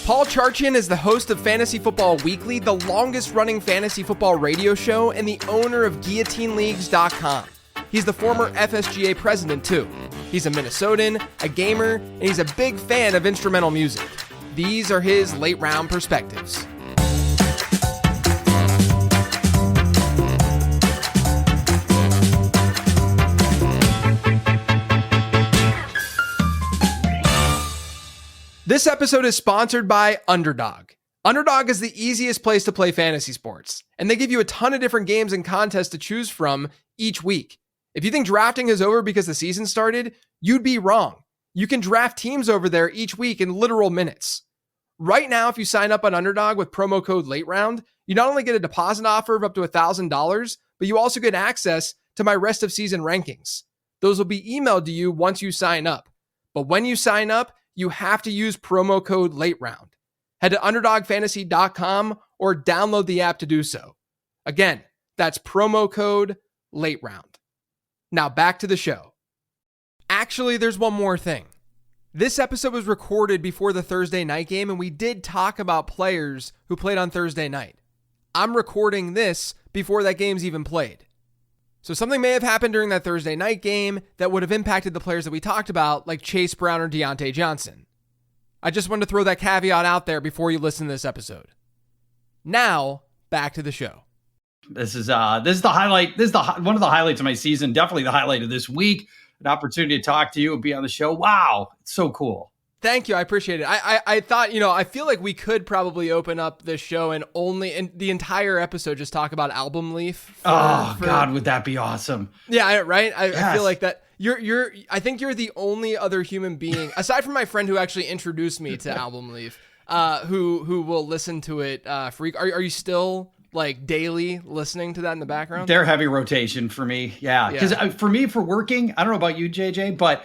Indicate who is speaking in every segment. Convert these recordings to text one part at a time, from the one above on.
Speaker 1: Paul Charchian is the host of Fantasy Football Weekly, the longest-running fantasy football radio show, and the owner of guillotineleagues.com. He's the former FSGA president, too. He's a Minnesotan, a gamer, and he's a big fan of instrumental music. These are his late-round perspectives. This episode is sponsored by Underdog. Underdog is the easiest place to play fantasy sports, and they give you a ton of different games and contests to choose from each week. If you think drafting is over because the season started, you'd be wrong. You can draft teams over there each week in literal minutes. Right now, if you sign up on Underdog with promo code LATEROUND, you not only get a deposit offer of up to $1,000, but you also get access to my rest of season rankings. Those will be emailed to you once you sign up. But when you sign up, you have to use promo code LATEROUND. Head to UnderdogFantasy.com or download the app to do so. Again, that's promo code LATEROUND. Now back to the show. Actually, there's one more thing. This episode was recorded before the Thursday night game, and we did talk about players who played on Thursday night. I'm recording this before that game's even played. So something may have happened during that Thursday night game that would have impacted the players that we talked about, like Chase Brown or Deontay Johnson. I just wanted to throw that caveat out there before you listen to this episode. Now, back to the show.
Speaker 2: This is the highlight. This is one of the highlights of my season. Definitely the highlight of this week. An opportunity to talk to you and be on the show. Wow, it's so cool.
Speaker 1: Thank you. I appreciate it. I thought, I feel like we could probably open up this show and the entire episode just talk about Album Leaf.
Speaker 2: God, would that be awesome?
Speaker 1: Yeah, right. I feel like that I think you're the only other human being aside from my friend who actually introduced me to Album Leaf, who will listen to it. Are you still like daily listening to that in the background?
Speaker 2: They're heavy rotation for me. Yeah. Because for me, for working, I don't know about you, JJ, but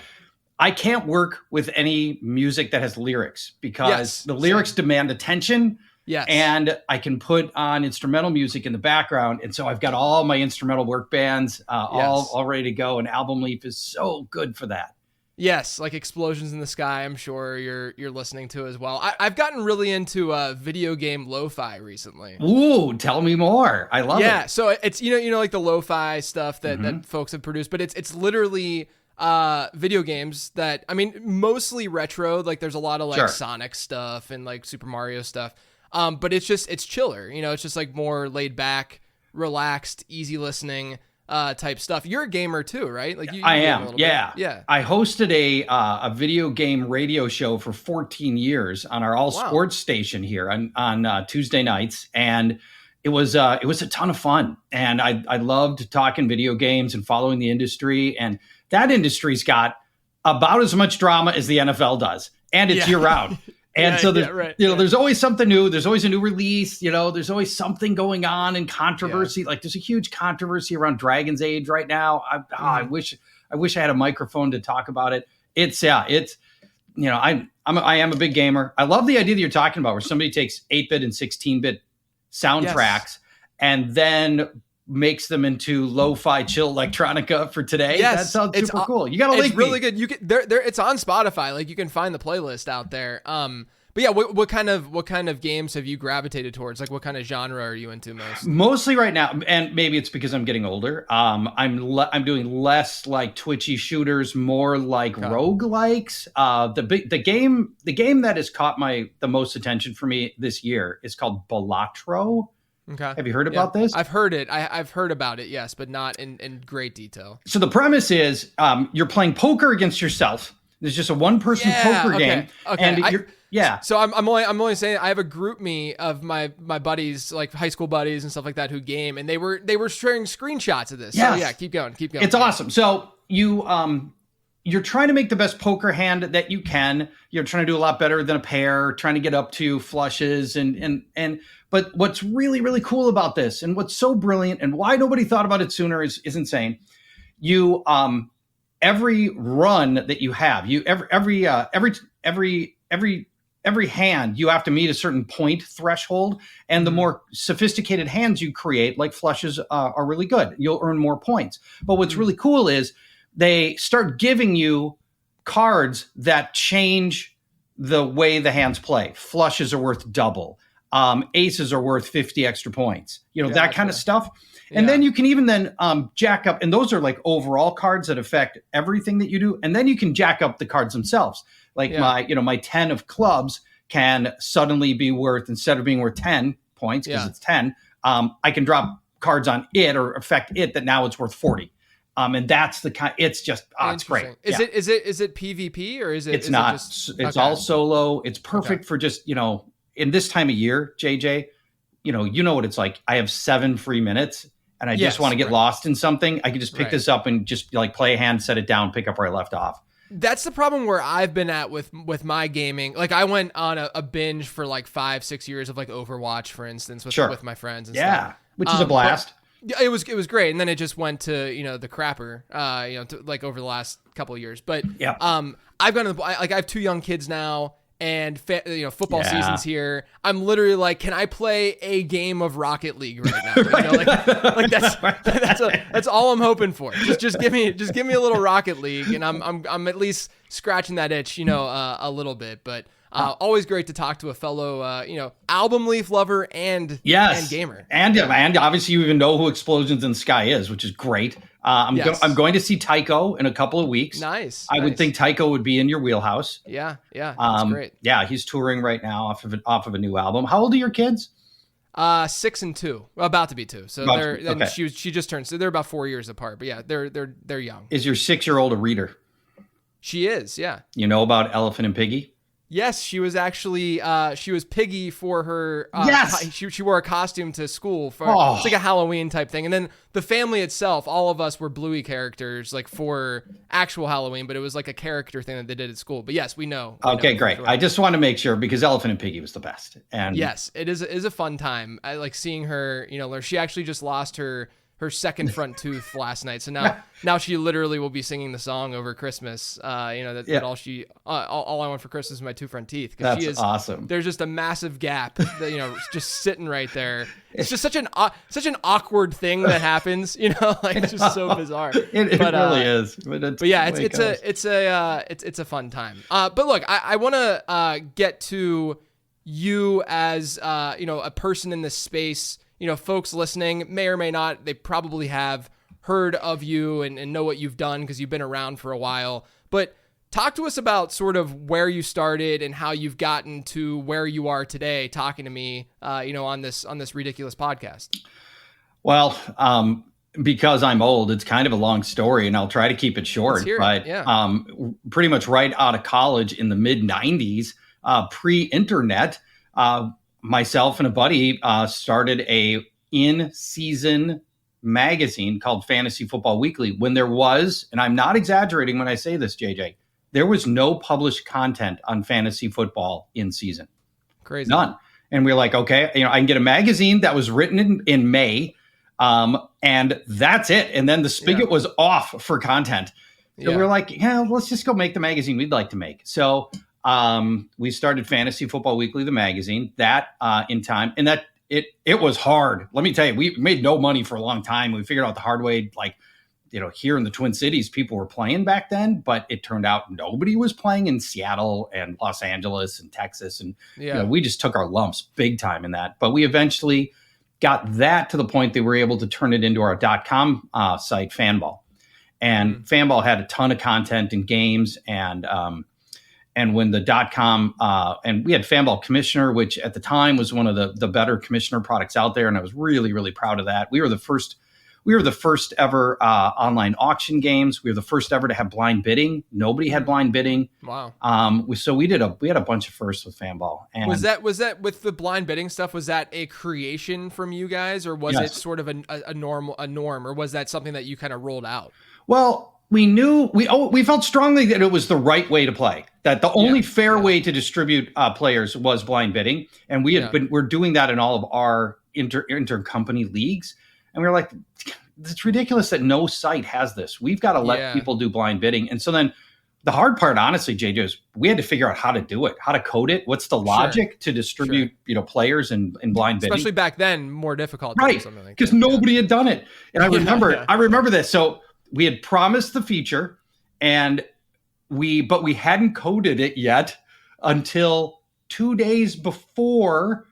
Speaker 2: I can't work with any music that has lyrics because the lyrics demand attention. Yes. And I can put on instrumental music in the background. And so I've got all my instrumental work bands all ready to go. And Album Leaf is so good for that.
Speaker 1: Yes, like Explosions in the Sky, I'm sure you're listening to as well. I've gotten really into video game lo-fi recently.
Speaker 2: Ooh, tell me more. I love it.
Speaker 1: Yeah, so it's like the lo-fi stuff that folks have produced, but it's literally video games that, mostly retro. Like there's a lot of Sonic stuff and like Super Mario stuff. But it's chiller. It's just like more laid back, relaxed, easy listening type stuff. You're a gamer too, right? Like you
Speaker 2: I am. Yeah.
Speaker 1: Bit. Yeah.
Speaker 2: I hosted a video game radio show for 14 years on our all sports station here on Tuesday nights. And it was a ton of fun. And I loved talking video games and following the industry. And that industry's got about as much drama as the NFL does. And it's year round. And so there's always something new. There's always a new release. There's always something going on in controversy. Like there's a huge controversy around Dragon's Age right now. I wish I had a microphone to talk about it. I am a big gamer. I love the idea that you're talking about where somebody takes 8-bit and 16-bit soundtracks and then makes them into lo-fi chill electronica for today. Yes, that sounds super cool. You gotta link me. It's really
Speaker 1: good. You can it's on Spotify. Like you can find the playlist out there. But yeah, what kind of games have you gravitated towards? Like what kind of genre are you into most?
Speaker 2: Mostly right now, and maybe it's because I'm getting older. I'm doing less like twitchy shooters, more like roguelikes. The game that has caught the most attention for me this year is called Balatro.
Speaker 1: Okay.
Speaker 2: Have you heard about this?
Speaker 1: I've heard it. I've heard about it, yes, but not in great detail.
Speaker 2: So the premise is you're playing poker against yourself. There's just a one-person poker game. Okay. And
Speaker 1: So I'm only saying I have a group me of my buddies, like high school buddies and stuff like that, who game, and they were sharing screenshots of this. Yes. So yeah, keep going.
Speaker 2: It's awesome. So you're trying to make the best poker hand that you can. You're trying to do a lot better than a pair, trying to get up to flushes but what's really, really cool about this and what's so brilliant and why nobody thought about it sooner is insane. You, every run that you have, every hand, you have to meet a certain point threshold. And the more sophisticated hands you create, like flushes, are really good. You'll earn more points. But what's really cool is they start giving you cards that change the way the hands play. Flushes are worth double. Aces are worth 50 extra points. That kind of stuff. And then you can even jack up, and those are like overall cards that affect everything that you do. And then you can jack up the cards themselves. Like my 10 of clubs can suddenly be worth, instead of being worth 10 points because it's 10, I can drop cards on it or affect it that now it's worth 40. And that's the kind. It's just it's great.
Speaker 1: Is it PvP or is it?
Speaker 2: It's not. It's all solo. It's perfect for just in this time of year, JJ. You know what it's like. I have 7 free minutes, and I just want to get lost in something. I can just pick this up and just like play a hand, set it down, pick up where I left off.
Speaker 1: That's the problem where I've been at with my gaming. Like I went on a binge for like 5-6 years of like Overwatch, for instance, with my friends and stuff.
Speaker 2: Which is a blast.
Speaker 1: It was great, and then it just went to the crapper, to, like over the last couple of years. But I've gone to I have 2 young kids now, and football season's here. I'm literally like, can I play a game of Rocket League right now? That's all I'm hoping for. Just give me a little Rocket League, and I'm at least scratching that itch, a little bit. But always great to talk to a fellow, album leaf lover and gamer.
Speaker 2: And obviously you even know who Explosions in the Sky is, which is great. I'm going to see Tycho in a couple of weeks.
Speaker 1: Nice.
Speaker 2: I would think Tycho would be in your wheelhouse.
Speaker 1: Yeah. That's great.
Speaker 2: Yeah, he's touring right now off of a new album. How old are your kids?
Speaker 1: 6 and 2, about to be 2. So she just turned. So they're about 4 years apart. But yeah, they're young.
Speaker 2: Is your 6-year-old a reader?
Speaker 1: She is. Yeah.
Speaker 2: You know about Elephant and Piggy?
Speaker 1: Yes, she was actually she was Piggy for her. She wore a costume to school for it's like a Halloween type thing, and then the family itself, all of us were Bluey characters like for actual Halloween, but it was like a character thing that they did at school. But yes, we know.
Speaker 2: Okay, great. Sure. I just want to make sure because Elephant and Piggy was the best. And
Speaker 1: yes, it is a fun time. I like seeing her. She actually just lost her second front tooth last night. So now she literally will be singing the song over Christmas. That all I want for Christmas is my 2 front teeth.
Speaker 2: That's awesome.
Speaker 1: There's just a massive gap that, just sitting right there. It's just such an awkward thing that happens, it's just so bizarre.
Speaker 2: It really is.
Speaker 1: But yeah, it's a fun time. But look, I want to get to you as, a person in this space. Folks listening may or may not, they probably have heard of you and know what you've done because you've been around for a while. But talk to us about sort of where you started and how you've gotten to where you are today, talking to me, on this ridiculous podcast.
Speaker 2: Well, because I'm old, it's kind of a long story, and I'll try to keep it short. But pretty much right out of college in the mid '90s, pre-internet. Myself and a buddy started a in-season magazine called Fantasy Football Weekly when there was, and I'm not exaggerating when I say this, JJ, there was no published content on fantasy football in season.
Speaker 1: Crazy.
Speaker 2: None. And we were like, okay, I can get a magazine that was written in May, and that's it. And then the spigot was off for content. So we were like, let's just go make the magazine we'd like to make. So we started Fantasy Football Weekly, the magazine, that in time, and that it was hard. Let me tell you, we made no money for a long time. We figured out the hard way, like, here in the Twin Cities, people were playing back then, but it turned out nobody was playing in Seattle and Los Angeles and Texas. And we just took our lumps big time in that. But we eventually got that to the point that we were able to turn it into our .com site, Fanball. And Fanball had a ton of content and games, and when the .com and we had Fanball Commissioner, which at the time was one of the better Commissioner products out there, and I was really, really proud of that. We were the first ever online auction games. We were the first ever to have blind bidding. Nobody had blind bidding.
Speaker 1: Wow.
Speaker 2: We had a bunch of firsts with Fanball. And
Speaker 1: was that with the blind bidding stuff? Was that a creation from you guys, or was it sort of a norm, or was that something that you kind of rolled out? Well,
Speaker 2: we felt strongly that it was the right way to play, that the only fair way to distribute players was blind bidding. And we're doing that in all of our intercompany leagues. And we were like, it's ridiculous that no site has this. We've got to let people do blind bidding. And so then the hard part, honestly, JJ, is we had to figure out how to do it, how to code it. What's the logic to distribute, players in blind bidding?
Speaker 1: Especially back then, more difficult.
Speaker 2: Right. Because nobody had done it. And I remember this. So we had promised the feature, but we hadn't coded it yet. until 2 days before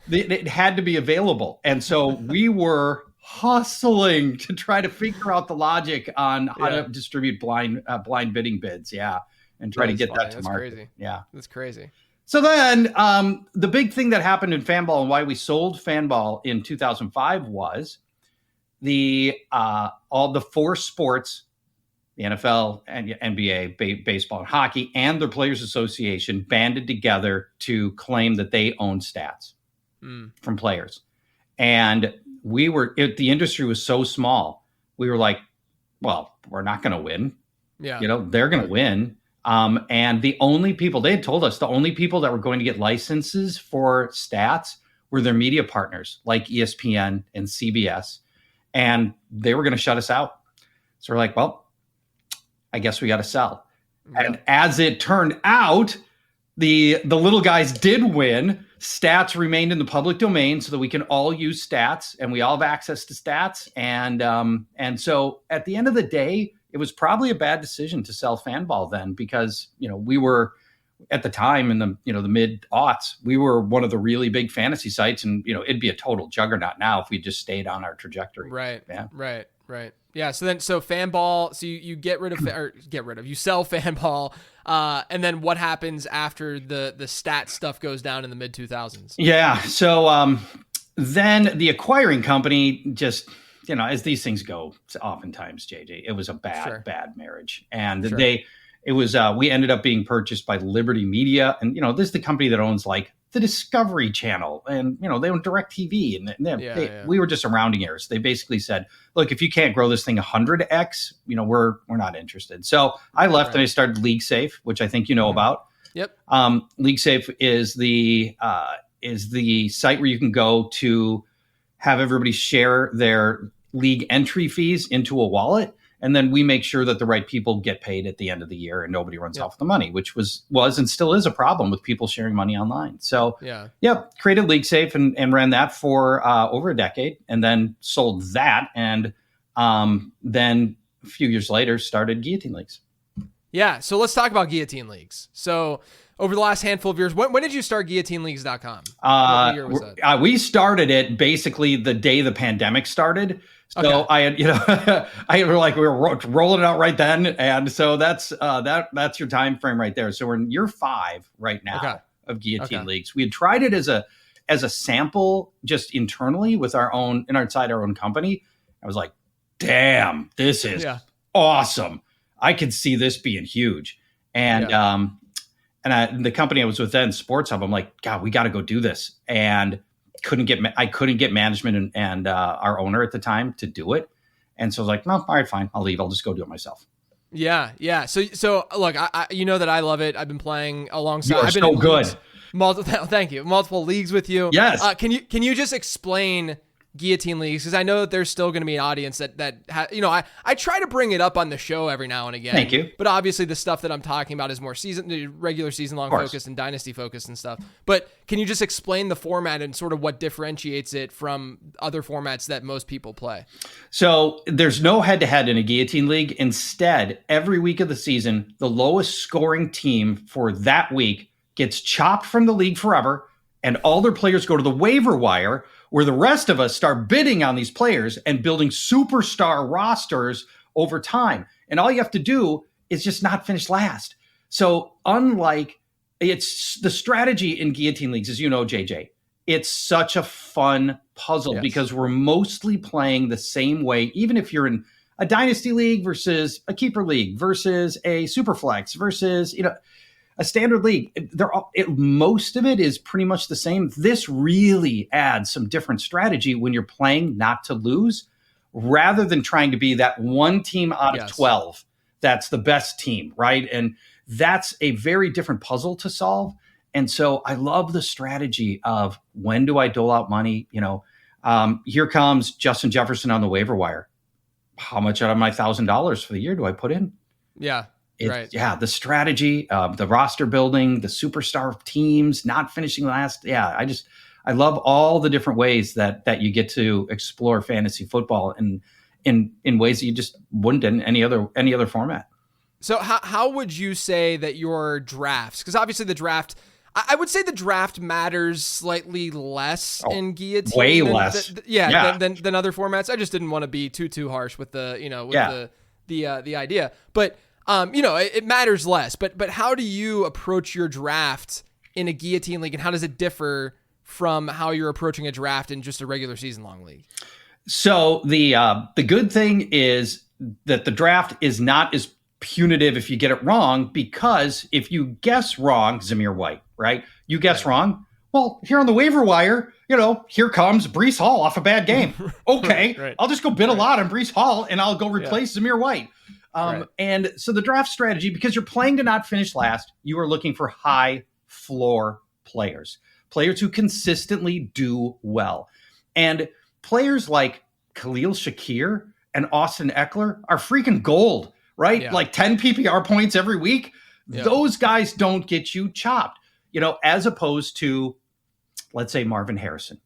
Speaker 2: it had to be available. And so we were hustling to try to figure out the logic on how to distribute blind bidding bids. Yeah. And try to get that to market.
Speaker 1: Crazy.
Speaker 2: Yeah.
Speaker 1: That's crazy.
Speaker 2: So then the big thing that happened in Fanball and why we sold Fanball in 2005 was all the 4 sports, the NFL and NBA, baseball and hockey, and their Players Association banded together to claim that they own stats from players. And the industry was so small. We were like, well, we're not going to win.
Speaker 1: Yeah.
Speaker 2: They're going to win. And they had told us the only people that were going to get licenses for stats were their media partners like ESPN and CBS. And they were going to shut us out. So we're like, well, I guess we got to sell. Yeah. And as it turned out, the little guys did win. Stats remained in the public domain so that we can all use stats and we all have access to stats. And so at the end of the day, it was probably a bad decision to sell Fanball then because, we were at the time in the, the mid aughts, we were one of the really big fantasy sites and, it'd be a total juggernaut now if we just stayed on our trajectory.
Speaker 1: Right.
Speaker 2: Yeah.
Speaker 1: Right. Yeah. So Fanball, so you you sell Fanball. And then what happens after the stat stuff goes down in the mid 2000s? Yeah.
Speaker 2: So, then the acquiring company just, as these things go, oftentimes, JJ, it was a bad marriage. And we ended up being purchased by Liberty Media. And, this is the company that owns like the Discovery Channel and, they own DirecTV. And we were just a rounding errors. They basically said, look, if you can't grow this thing 100x, we're not interested. So I left and I started League Safe, which I think you know about.
Speaker 1: Yep.
Speaker 2: League Safe is the site where you can go to have everybody share their league entry fees into a wallet. And then we make sure that the right people get paid at the end of the year and nobody runs off the money, which was and still is a problem with people sharing money online. So created League Safe and ran that for over a decade and then sold that. And then a few years later started Guillotine Leagues.
Speaker 1: Yeah. So let's talk about Guillotine Leagues. So over the last handful of years, when did you start guillotineleagues.com? What year was that?
Speaker 2: We started it basically the day the pandemic started. So I had, we were rolling it out right then. And so that's your time frame right there. So we're in year 5 right now of Guillotine Leagues. We had tried it as a sample just internally with inside our own company. I was like, damn, this is awesome. I could see this being huge. And, the company I was with then, Sports Hub, I'm like, God, we got to go do this. And I couldn't get management and our owner at the time to do it. And so I was like, no, all right, fine. I'll leave. I'll just go do it myself.
Speaker 1: Yeah. So look, I that I love it. I've been playing alongside.
Speaker 2: You're so good.
Speaker 1: Thank you. Multiple leagues with you.
Speaker 2: Yes.
Speaker 1: Can you just explain Guillotine Leagues? Because I know that there's still going to be an audience I try to bring it up on the show every now and again.
Speaker 2: Thank you.
Speaker 1: But obviously the stuff that I'm talking about is more regular season long focused and dynasty focused and stuff. But can you just explain the format and sort of what differentiates it from other formats that most people play?
Speaker 2: So there's no head to head in a Guillotine League. Instead, every week of the season, the lowest scoring team for that week gets chopped from the league forever, and all their players go to the waiver wire, where the rest of us start bidding on these players and building superstar rosters over time. And all you have to do is just not finish last. So it's the strategy in Guillotine Leagues, as you know, JJ, it's such a fun puzzle because we're mostly playing the same way, even if you're in a dynasty league versus a keeper league versus a super flex versus, a standard league. Most of it is pretty much the same. This really adds some different strategy when you're playing not to lose, rather than trying to be that one team out of 12 that's the best team, right? And that's a very different puzzle to solve. And so I love the strategy of, when do I dole out money? Here comes Justin Jefferson on the waiver wire. How much out of my $1,000 for the year do I put in?
Speaker 1: Yeah. Right.
Speaker 2: Yeah, the strategy, the roster building, the superstar teams, not finishing last. Yeah, I love all the different ways that you get to explore fantasy football in ways that you just wouldn't in any other format.
Speaker 1: So how would you say that your drafts, because obviously the draft, I would say the draft matters slightly less in guillotine.
Speaker 2: Way less.
Speaker 1: Than other formats. I just didn't want to be too harsh with the, the idea. But, it matters less. But how do you approach your draft in a guillotine league, and how does it differ from how you're approaching a draft in just a regular season long league?
Speaker 2: So the good thing is that the draft is not as punitive if you get it wrong, because if you guess wrong, Zamir White, right? You guess wrong. Well, here on the waiver wire, here comes Breece Hall off a bad game. Okay, right. I'll just go bid a lot on Breece Hall and I'll go replace Zamir White. And so the draft strategy, because you're playing to not finish last, you are looking for high floor players who consistently do well. And players like Khalil Shakir and Austin Eckler are freaking gold, right? Yeah. Like 10 PPR points every week. Yeah. Those guys don't get you chopped, as opposed to, let's say, Marvin Harrison.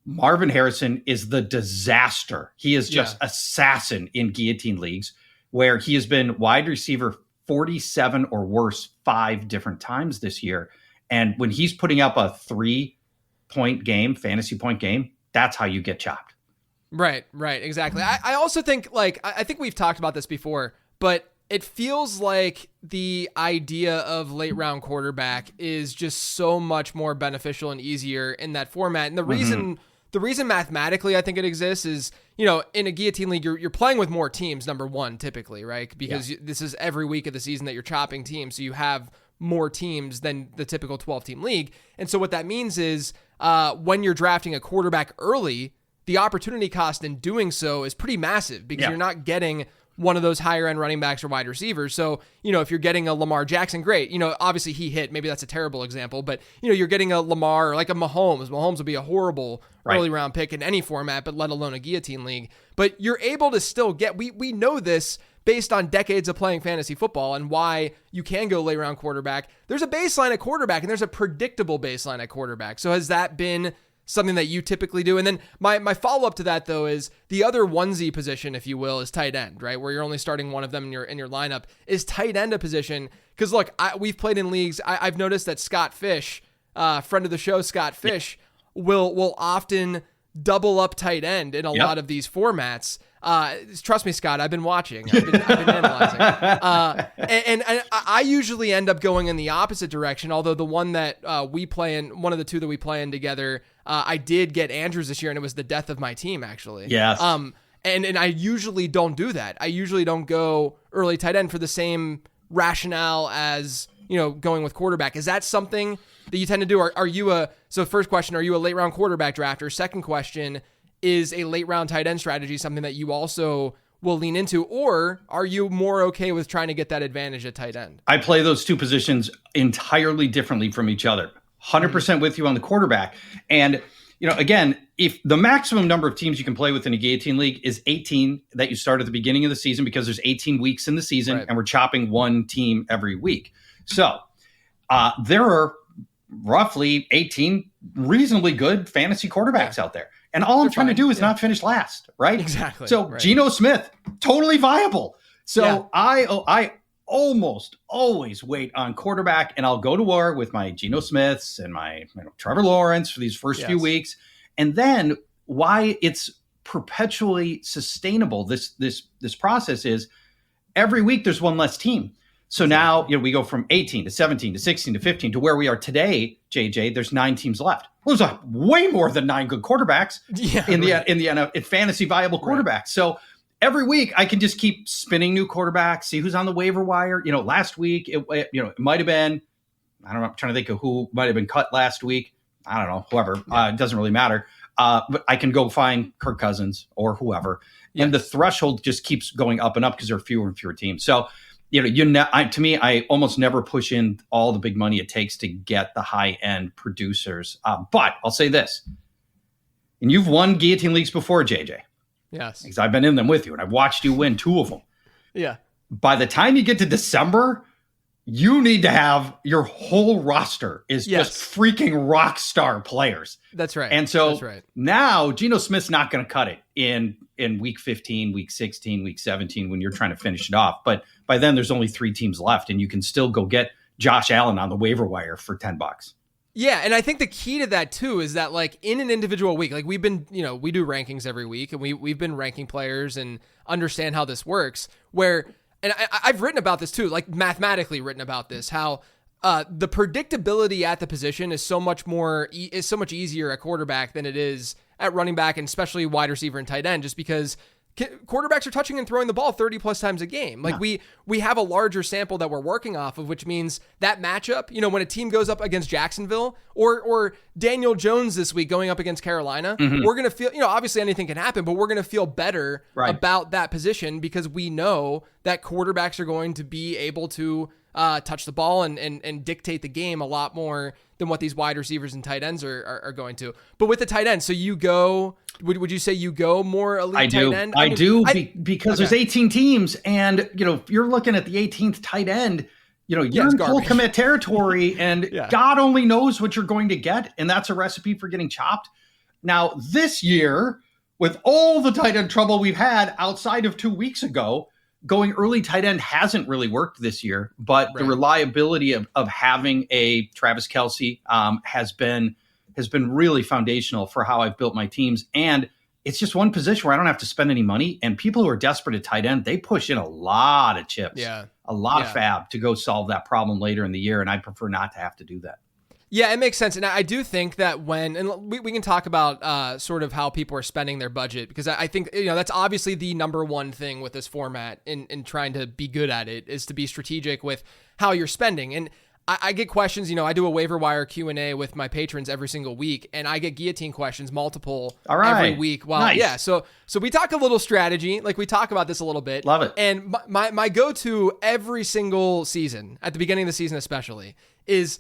Speaker 2: Marvin Harrison is the disaster. He is just assassin in guillotine leagues, where he has been wide receiver 47 or worse 5 different times this year. And when he's putting up a 3-point game, fantasy point game, that's how you get chopped.
Speaker 1: Right, exactly. I also think, I think we've talked about this before, but it feels like the idea of late round quarterback is just so much more beneficial and easier in that format. And the reason mathematically I think it exists is, in a guillotine league, you're playing with more teams, number one, typically, right? Because this is every week of the season that you're chopping teams. So you have more teams than the typical 12-team league. And so what that means is when you're drafting a quarterback early, the opportunity cost in doing so is pretty massive, because you're not getting one of those higher end running backs or wide receivers. So, if you're getting a Lamar Jackson, great. Obviously he hit, maybe that's a terrible example, but you're getting a Lamar or like a Mahomes. Mahomes would be a horrible early round pick in any format, but let alone a guillotine league. But you're able to still get, we know this based on decades of playing fantasy football and why you can go late round quarterback. There's a baseline at quarterback, and there's a predictable baseline at quarterback. So has that been something that you typically do? And then my follow-up to that, though, is the other onesie position, if you will, is tight end, right? Where you're only starting one of them in your lineup. Is tight end a position? Because look, we've played in leagues. I've noticed that Scott Fish, friend of the show, Scott Fish, will often double up tight end in a lot of these formats. Trust me, Scott, I've been watching. I've been analyzing. And I usually end up going in the opposite direction, although the one that we play in, one of the two that we play in together, I did get Andrews this year, and it was the death of my team, actually.
Speaker 2: Yes.
Speaker 1: And I usually don't do that. I usually don't go early tight end for the same rationale as, going with quarterback. Is that something that you tend to do? Are you so first question, are you a late round quarterback drafter? Second question, is a late round tight end strategy something that you also will lean into, or are you more okay with trying to get that advantage at tight end?
Speaker 2: I play those two positions entirely differently from each other. 100% with you on the quarterback. And, again, if the maximum number of teams you can play with in a guillotine league is 18 that you start at the beginning of the season, because there's 18 weeks in the season, and we're chopping one team every week. So there are roughly 18 reasonly good fantasy quarterbacks out there. And all I'm trying to do is not finish last, right?
Speaker 1: Exactly.
Speaker 2: So Geno Smith, totally viable. So I almost always wait on quarterback, and I'll go to war with my Geno Smiths and my Trevor Lawrence for these first few weeks. And then why it's perpetually sustainable, this process, is every week there's one less team. So now we go from 18 to 17 to 16 to 15 to where we are today, JJ. There's 9 teams left. Well, there's way more than 9 good quarterbacks in fantasy viable quarterbacks. Right. So every week I can just keep spinning new quarterbacks, see who's on the waiver wire. Last week it might have been, I don't know, I'm trying to think of who might have been cut last week. I don't know, whoever. It doesn't really matter. But I can go find Kirk Cousins or whoever, and the threshold just keeps going up and up because there are fewer and fewer teams. So. To me, I almost never push in all the big money it takes to get the high-end producers. But I'll say this, and you've won guillotine leagues before, JJ.
Speaker 1: Yes.
Speaker 2: Because I've been in them with you, and I've watched you win 2 of them.
Speaker 1: Yeah.
Speaker 2: By the time you get to December, you need to have your whole roster is just freaking rock star players.
Speaker 1: That's right.
Speaker 2: And so
Speaker 1: that's right.
Speaker 2: Now Geno Smith's not going to cut it in week 15, week 16, week 17 when you're trying to finish it off. But by then there's only 3 teams left and you can still go get Josh Allen on the waiver wire for $10.
Speaker 1: Yeah, and I think the key to that too is that like in an individual week, like we've been, we do rankings every week and we've been ranking players and understand how this works where, and I've written about this too, like mathematically written about this, how the predictability at the position is so much easier at quarterback than it is at running back and especially wide receiver and tight end, just because quarterbacks are touching and throwing the ball 30 plus times a game. Like we have a larger sample that we're working off of, which means that matchup, when a team goes up against Jacksonville or Daniel Jones this week going up against Carolina, we're going to feel, obviously anything can happen, but we're going to feel better about that position because we know that quarterbacks are going to be able to touch the ball and dictate the game a lot more than what these wide receivers and tight ends are going to. But with the tight end, so you go, would you say you go more elite tight end?
Speaker 2: I do because there's 18 teams and, if you're looking at the 18th tight end, you're in full commit territory and God only knows what you're going to get. And that's a recipe for getting chopped. Now this year, with all the tight end trouble we've had outside of 2 weeks ago, going early tight end hasn't really worked this year, but the reliability of having a Travis Kelce has been really foundational for how I've built my teams. And it's just one position where I don't have to spend any money. And people who are desperate at tight end, they push in a lot of chips, a lot of fab to go solve that problem later in the year. And I prefer not to have to do that.
Speaker 1: Yeah, it makes sense. And I do think that and we can talk about sort of how people are spending their budget, because I think, that's obviously the number one thing with this format in trying to be good at it is to be strategic with how you're spending. And I get questions, I do a waiver wire Q&A with my patrons every single week, and I get guillotine questions every week.
Speaker 2: Nice.
Speaker 1: So we talk a little strategy, like we talk about this a little bit.
Speaker 2: Love it.
Speaker 1: And my go-to every single season, at the beginning of the season especially, is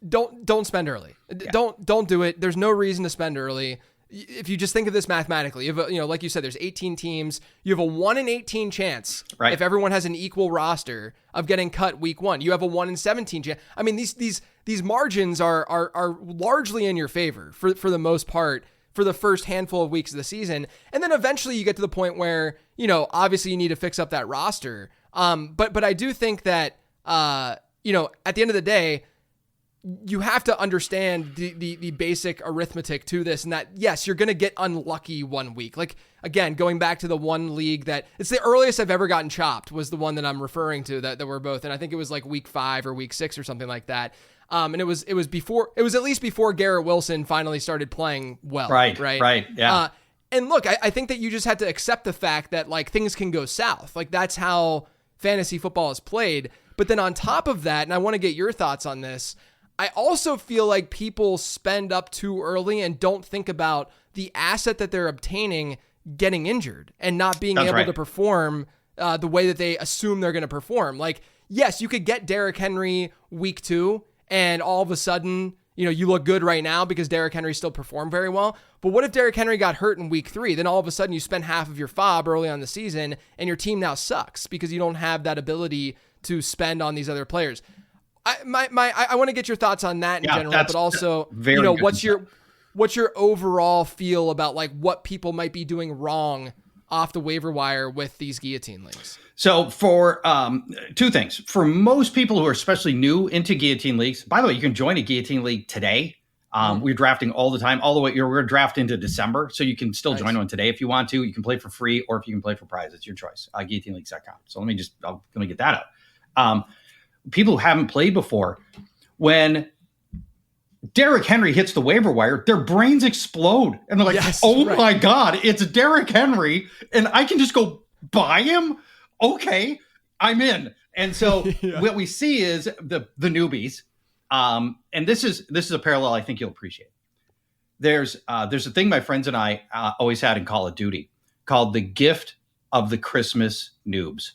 Speaker 1: don't spend early. Don't do it. There's no reason to spend early. If you just think of this mathematically, like you said, there's 18 teams. You have a 1 in 18 chance, if everyone has an equal roster, of getting cut week 1. You have a 1 in 17 chance. I mean, these margins are largely in your favor for the most part for the first handful of weeks of the season, and then eventually you get to the point where obviously you need to fix up that roster. But I do think that at the end of the day, you have to understand the basic arithmetic to this, and that, yes, you're going to get unlucky 1 week. Like, again, going back to the one league that it's the earliest I've ever gotten chopped was the one that I'm referring to that we're both in. I think it was like week 5 or week 6 or something like that. And it was at least before Garrett Wilson finally started playing well.
Speaker 2: Right. Yeah.
Speaker 1: And look, I think that you just have to accept the fact that like things can go south. Like that's how fantasy football is played. But then on top of that, and I want to get your thoughts on this, I also feel like people spend up too early and don't think about the asset that they're obtaining getting injured and not being able to perform the way that they assume they're going to perform. Like, yes, you could get Derrick Henry week 2 and all of a sudden, you look good right now because Derrick Henry still performed very well. But what if Derrick Henry got hurt in week 3? Then all of a sudden you spend half of your FOB early on the season and your team now sucks because you don't have that ability to spend on these other players. I want to get your thoughts on that in general, but also, what's your overall feel about like what people might be doing wrong off the waiver wire with these guillotine leagues?
Speaker 2: So for 2 things, for most people who are especially new into guillotine leagues, by the way, you can join a guillotine league today. We're drafting all the time, all the way. We're drafting into December, so you can still join one today if you want to. You can play for free, or if you can play for prize, it's your choice. Guillotineleagues.com. So let me get that out. People who haven't played before, when Derrick Henry hits the waiver wire, their brains explode. And they're like, my God, it's Derrick Henry. And I can just go buy him? Okay, I'm in. And so what we see is the newbies. And this is a parallel I think you'll appreciate. There's a thing my friends and I always had in Call of Duty called the gift of the Christmas noobs.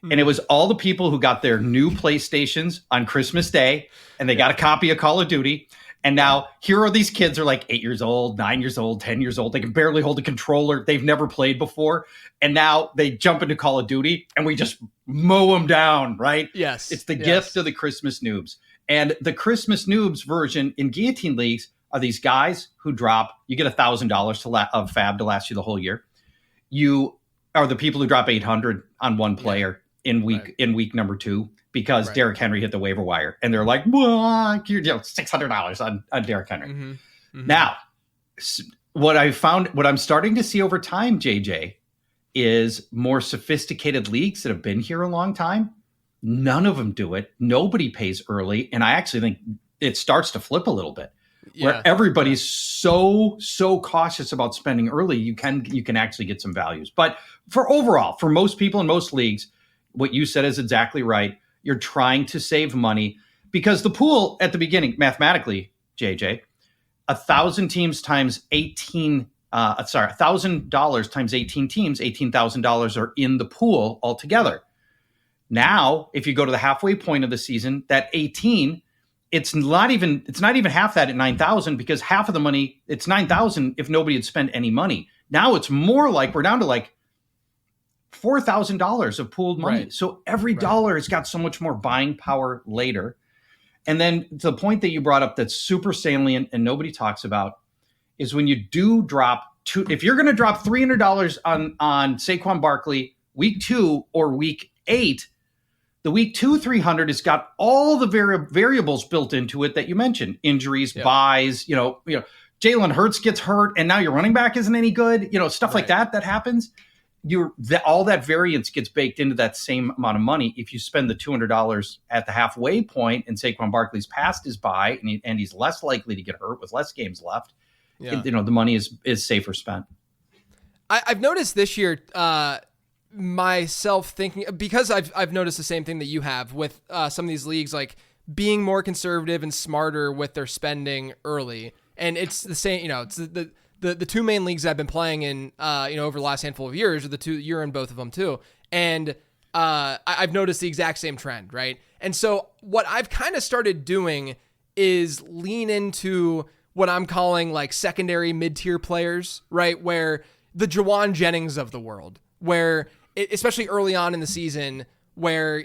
Speaker 2: And it was all the people who got their new PlayStations on Christmas Day, and they got a copy of Call of Duty, And now here are these kids are like 8 years old, 9 years old, 10 years old. They can barely hold a controller. They've never played before. And now they jump into Call of Duty and we just mow them down, right?
Speaker 1: Yes.
Speaker 2: It's the gift of the Christmas noobs. And the Christmas noobs version in guillotine leagues are these guys who drop, you get $1,000 of fab to last you the whole year. You are the people who drop 800 on one player in week number 2. Because Derrick Henry hit the waiver wire. And they're like, $600 on Derrick Henry.
Speaker 1: Mm-hmm. Mm-hmm.
Speaker 2: Now, what I'm starting to see over time, JJ, is more sophisticated leagues that have been here a long time. None of them do it. Nobody pays early. And I actually think it starts to flip a little bit. Where everybody's so cautious about spending early, you can actually get some values. But for most people in most leagues, what you said is exactly right. You're trying to save money because the pool at the beginning, mathematically, JJ, 1,000 teams times 18, $1,000 times 18 teams, $18,000 are in the pool altogether. Now, if you go to the halfway point of the season, that 18, it's not even half that at 9,000 because half of the money, it's 9,000 if nobody had spent any money. Now it's more like we're down to like $4,000 of pooled money. Right. So every dollar has got so much more buying power later. And then the point that you brought up that's super salient and nobody talks about is when you do drop if you're going to drop $300 on Saquon Barkley week 2 or week 8, the week 2 300 has got all the variables built into it that you mentioned: injuries, buys, Jalen Hurts gets hurt and now your running back isn't any good, stuff like that happens. All that variance gets baked into that same amount of money. If you spend the $200 at the halfway point and Saquon Barkley's past his bye and he's less likely to get hurt with less games left, the money is safer spent.
Speaker 1: I've noticed this year myself thinking, because I've noticed the same thing that you have with some of these leagues, like being more conservative and smarter with their spending early. And it's the same, it's the two main leagues I've been playing in, over the last handful of years, or the two, you're in both of them too. And I've noticed the exact same trend, right? And so what I've kind of started doing is lean into what I'm calling like secondary mid-tier players, right? Where the Jawan Jennings of the world, where especially early on in the season, where,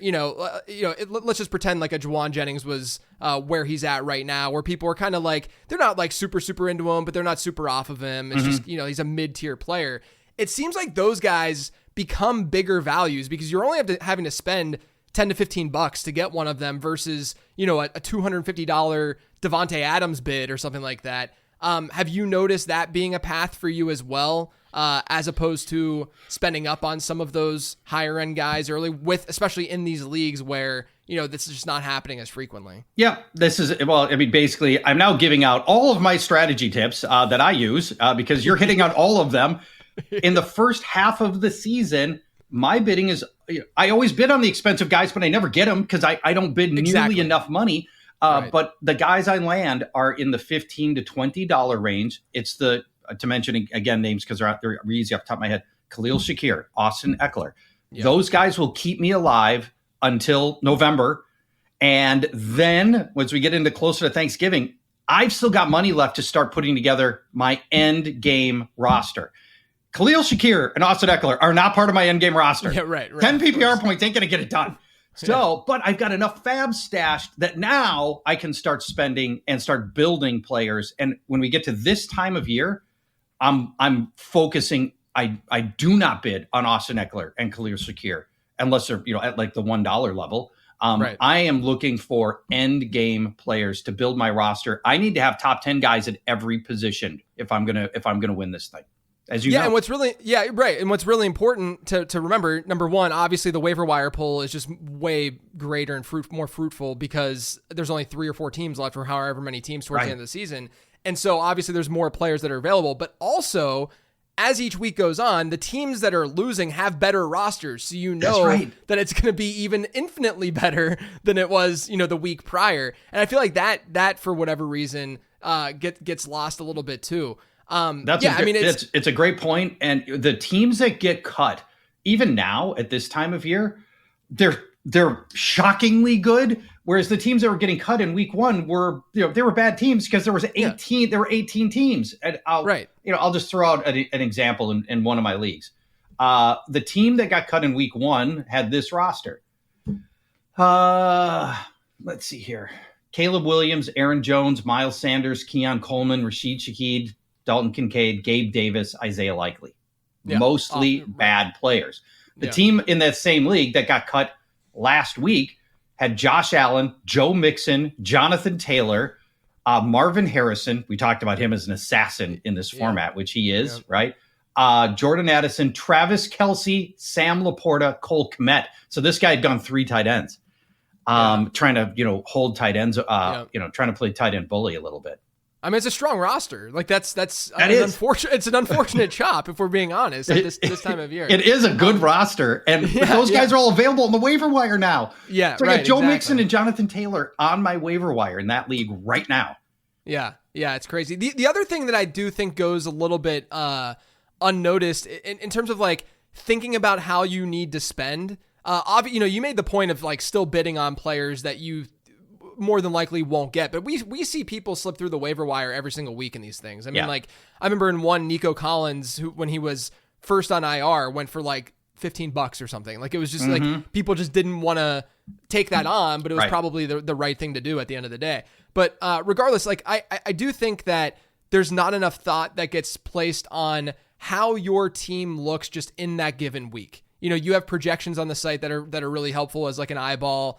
Speaker 1: let's just pretend like a Jawan Jennings was where he's at right now, where people are kind of like, they're not like super, super into him, but they're not super off of him. It's just, he's a mid-tier player. It seems like those guys become bigger values because you're only having to spend $10 to $15 to get one of them versus, a $250 Devontae Adams bid or something like that. Have you noticed that being a path for you as well? As opposed to spending up on some of those higher end guys early, especially in these leagues where, this is just not happening as frequently. Yeah,
Speaker 2: basically I'm now giving out all of my strategy tips that I use because you're hitting on all of them. In the first half of the season, my bidding is, I always bid on the expensive guys, but I never get them because I don't bid nearly enough money. But the guys I land are in the $15 to $20 range. It's to mention again names because they're easy off the top of my head: Khalil Shakir, Austin Eckler. Yep. Those guys will keep me alive until November. And then once we get into closer to Thanksgiving, I've still got money left to start putting together my end game roster. Khalil Shakir and Austin Eckler are not part of my end game roster.
Speaker 1: Yeah, right.
Speaker 2: 10 PPR points ain't going to get it done. So, but I've got enough fab stashed that now I can start spending and start building players. And when we get to this time of year, I'm focusing. I do not bid on Austin Eckler and Khalil Shakir unless they're at like the $1 level. I am looking for end game players to build my roster. I need to have top 10 guys at every position if I'm gonna win this thing. As you know.
Speaker 1: And what's really important to remember, number one, obviously the waiver wire pool is just way greater and more fruitful because there's only 3 or 4 teams left, or however many teams towards the end of the season. And so obviously there's more players that are available, but also as each week goes on, the teams that are losing have better rosters. So that it's going to be even infinitely better than it was, the week prior. And I feel like that for whatever reason gets lost a little bit too.
Speaker 2: It's a great point. And the teams that get cut, even now at this time of year, they're shockingly good. Whereas the teams that were getting cut in week one were, they were bad teams because there were 18 teams. And I'll just throw out an example in one of my leagues. The team that got cut in week one had this roster. Let's see here. Caleb Williams, Aaron Jones, Miles Sanders, Keon Coleman, Rashid Shaheed, Dalton Kincaid, Gabe Davis, Isaiah Likely. Yeah. Mostly bad players. The team in that same league that got cut last week had Josh Allen, Joe Mixon, Jonathan Taylor, Marvin Harrison. We talked about him as an assassin in this format, which he is, right? Jordan Addison, Travis Kelce, Sam Laporta, Cole Kmet. So this guy had gone 3 tight ends, trying to, hold tight ends, trying to play tight end bully a little bit.
Speaker 1: I mean, it's a strong roster. Like that's unfortunate. It's an unfortunate chop, if we're being honest, at this time of year.
Speaker 2: It is a good roster, and those guys are all available on the waiver wire now.
Speaker 1: Yeah,
Speaker 2: so I got Joe Mixon and Jonathan Taylor on my waiver wire in that league right now.
Speaker 1: Yeah, it's crazy. The other thing that I do think goes a little bit unnoticed in terms of like thinking about how you need to spend. You made the point of like still bidding on players that you more than likely won't get, but we see people slip through the waiver wire every single week in these things. I mean, like I remember in one, Nico Collins, who when he was first on IR went for like $15 or something. Like it was just like people just didn't want to take that on, but it was probably the right thing to do at the end of the day. But regardless, like I do think that there's not enough thought that gets placed on how your team looks just in that given week. You have projections on the site that are really helpful as like an eyeball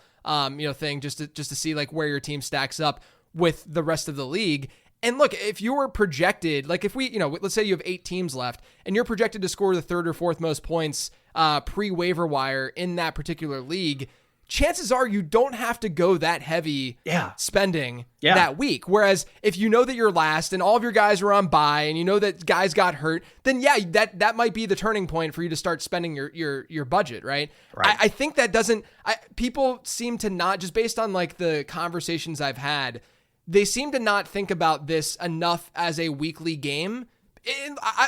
Speaker 1: thing just to see like where your team stacks up with the rest of the league. And look, if you were projected, like if we, let's say you have 8 teams left and you're projected to score the 3rd or 4th most points pre-waiver wire in that particular league, chances are you don't have to go that heavy spending that week. Whereas if you know that you're last and all of your guys are on bye and you know that guys got hurt, then that might be the turning point for you to start spending your budget, right? I think that people seem to not, just based on like the conversations I've had, they seem to not think about this enough as a weekly game.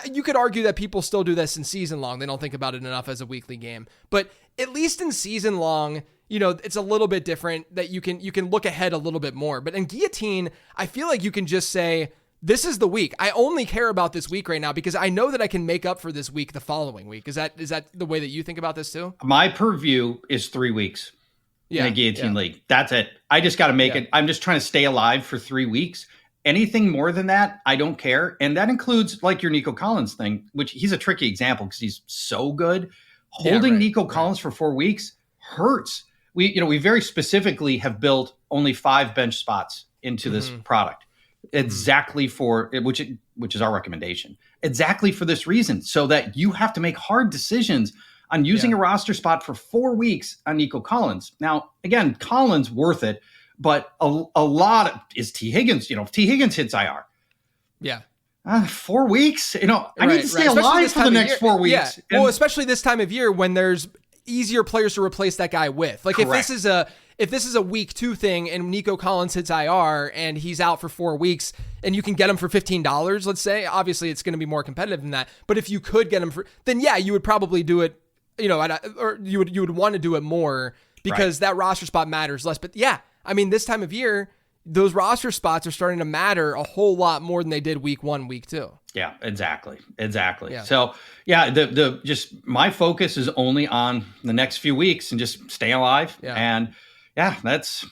Speaker 1: You could argue that people still do this in season long. They don't think about it enough as a weekly game, but at least in season long, it's a little bit different that you can look ahead a little bit more. But in guillotine, I feel like you can just say, this is the week. I only care about this week right now because I know that I can make up for this week the following week. Is that the way that you think about this too?
Speaker 2: My purview is 3 weeks in a guillotine league. That's it. I just got to make it. I'm just trying to stay alive for 3 weeks. Anything more than that, I don't care. And that includes like your Nico Collins thing, which he's a tricky example because he's so good. Holding Nico Collins for 4 weeks hurts. We very specifically have built only 5 bench spots into this product, exactly for which is our recommendation, exactly for this reason, so that you have to make hard decisions on using a roster spot for 4 weeks on Nico Collins. Now, again, Collins worth it, but a lot is T. Higgins. If T. Higgins hits IR, 4 weeks. I need to stay alive for the next 4 weeks.
Speaker 1: Yeah. Well, especially this time of year when there's easier players to replace that guy with. Like if this is a week 2 thing and Nico Collins hits IR and he's out for 4 weeks and you can get him for $15, let's say, obviously it's going to be more competitive than that. But if you could get him then you would probably do it, or you would want to do it more because that roster spot matters less. But I mean, this time of year, those roster spots are starting to matter a whole lot more than they did week 1, week 2.
Speaker 2: Yeah, exactly.
Speaker 1: Yeah.
Speaker 2: So the just my focus is only on the next few weeks and just stay alive. Yeah. And that's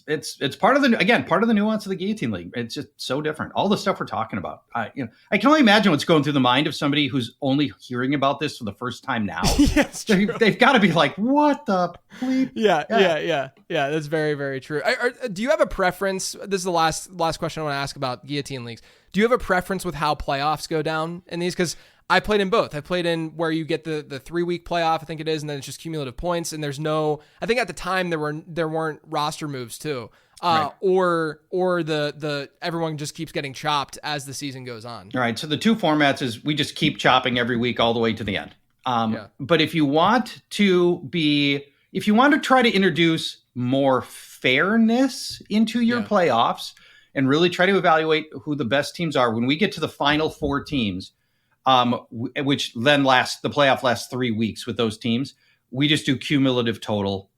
Speaker 2: it's part of the nuance of the guillotine league. It's just so different. All the stuff we're talking about. I can only imagine what's going through the mind of somebody who's only hearing about this for the first time now.
Speaker 1: Yes,
Speaker 2: they've got to be like, what the bleep?
Speaker 1: Yeah. That's very, very true. Do you have a preference? This is the last question I want to ask about guillotine leagues. Do you have a preference with how playoffs go down in these? Because I played in both. I played in where you get the 3-week playoff, I think it is, and then it's just cumulative points. And there's I think at the time there weren't roster moves too, or the everyone just keeps getting chopped as the season goes on.
Speaker 2: All right. So the 2 formats is we just keep chopping every week all the way to the end. But if you want to try to introduce more fairness into your playoffs and really try to evaluate who the best teams are, when we get to the final 4 teams, which then the playoff lasts 3 weeks with those teams, we just do cumulative total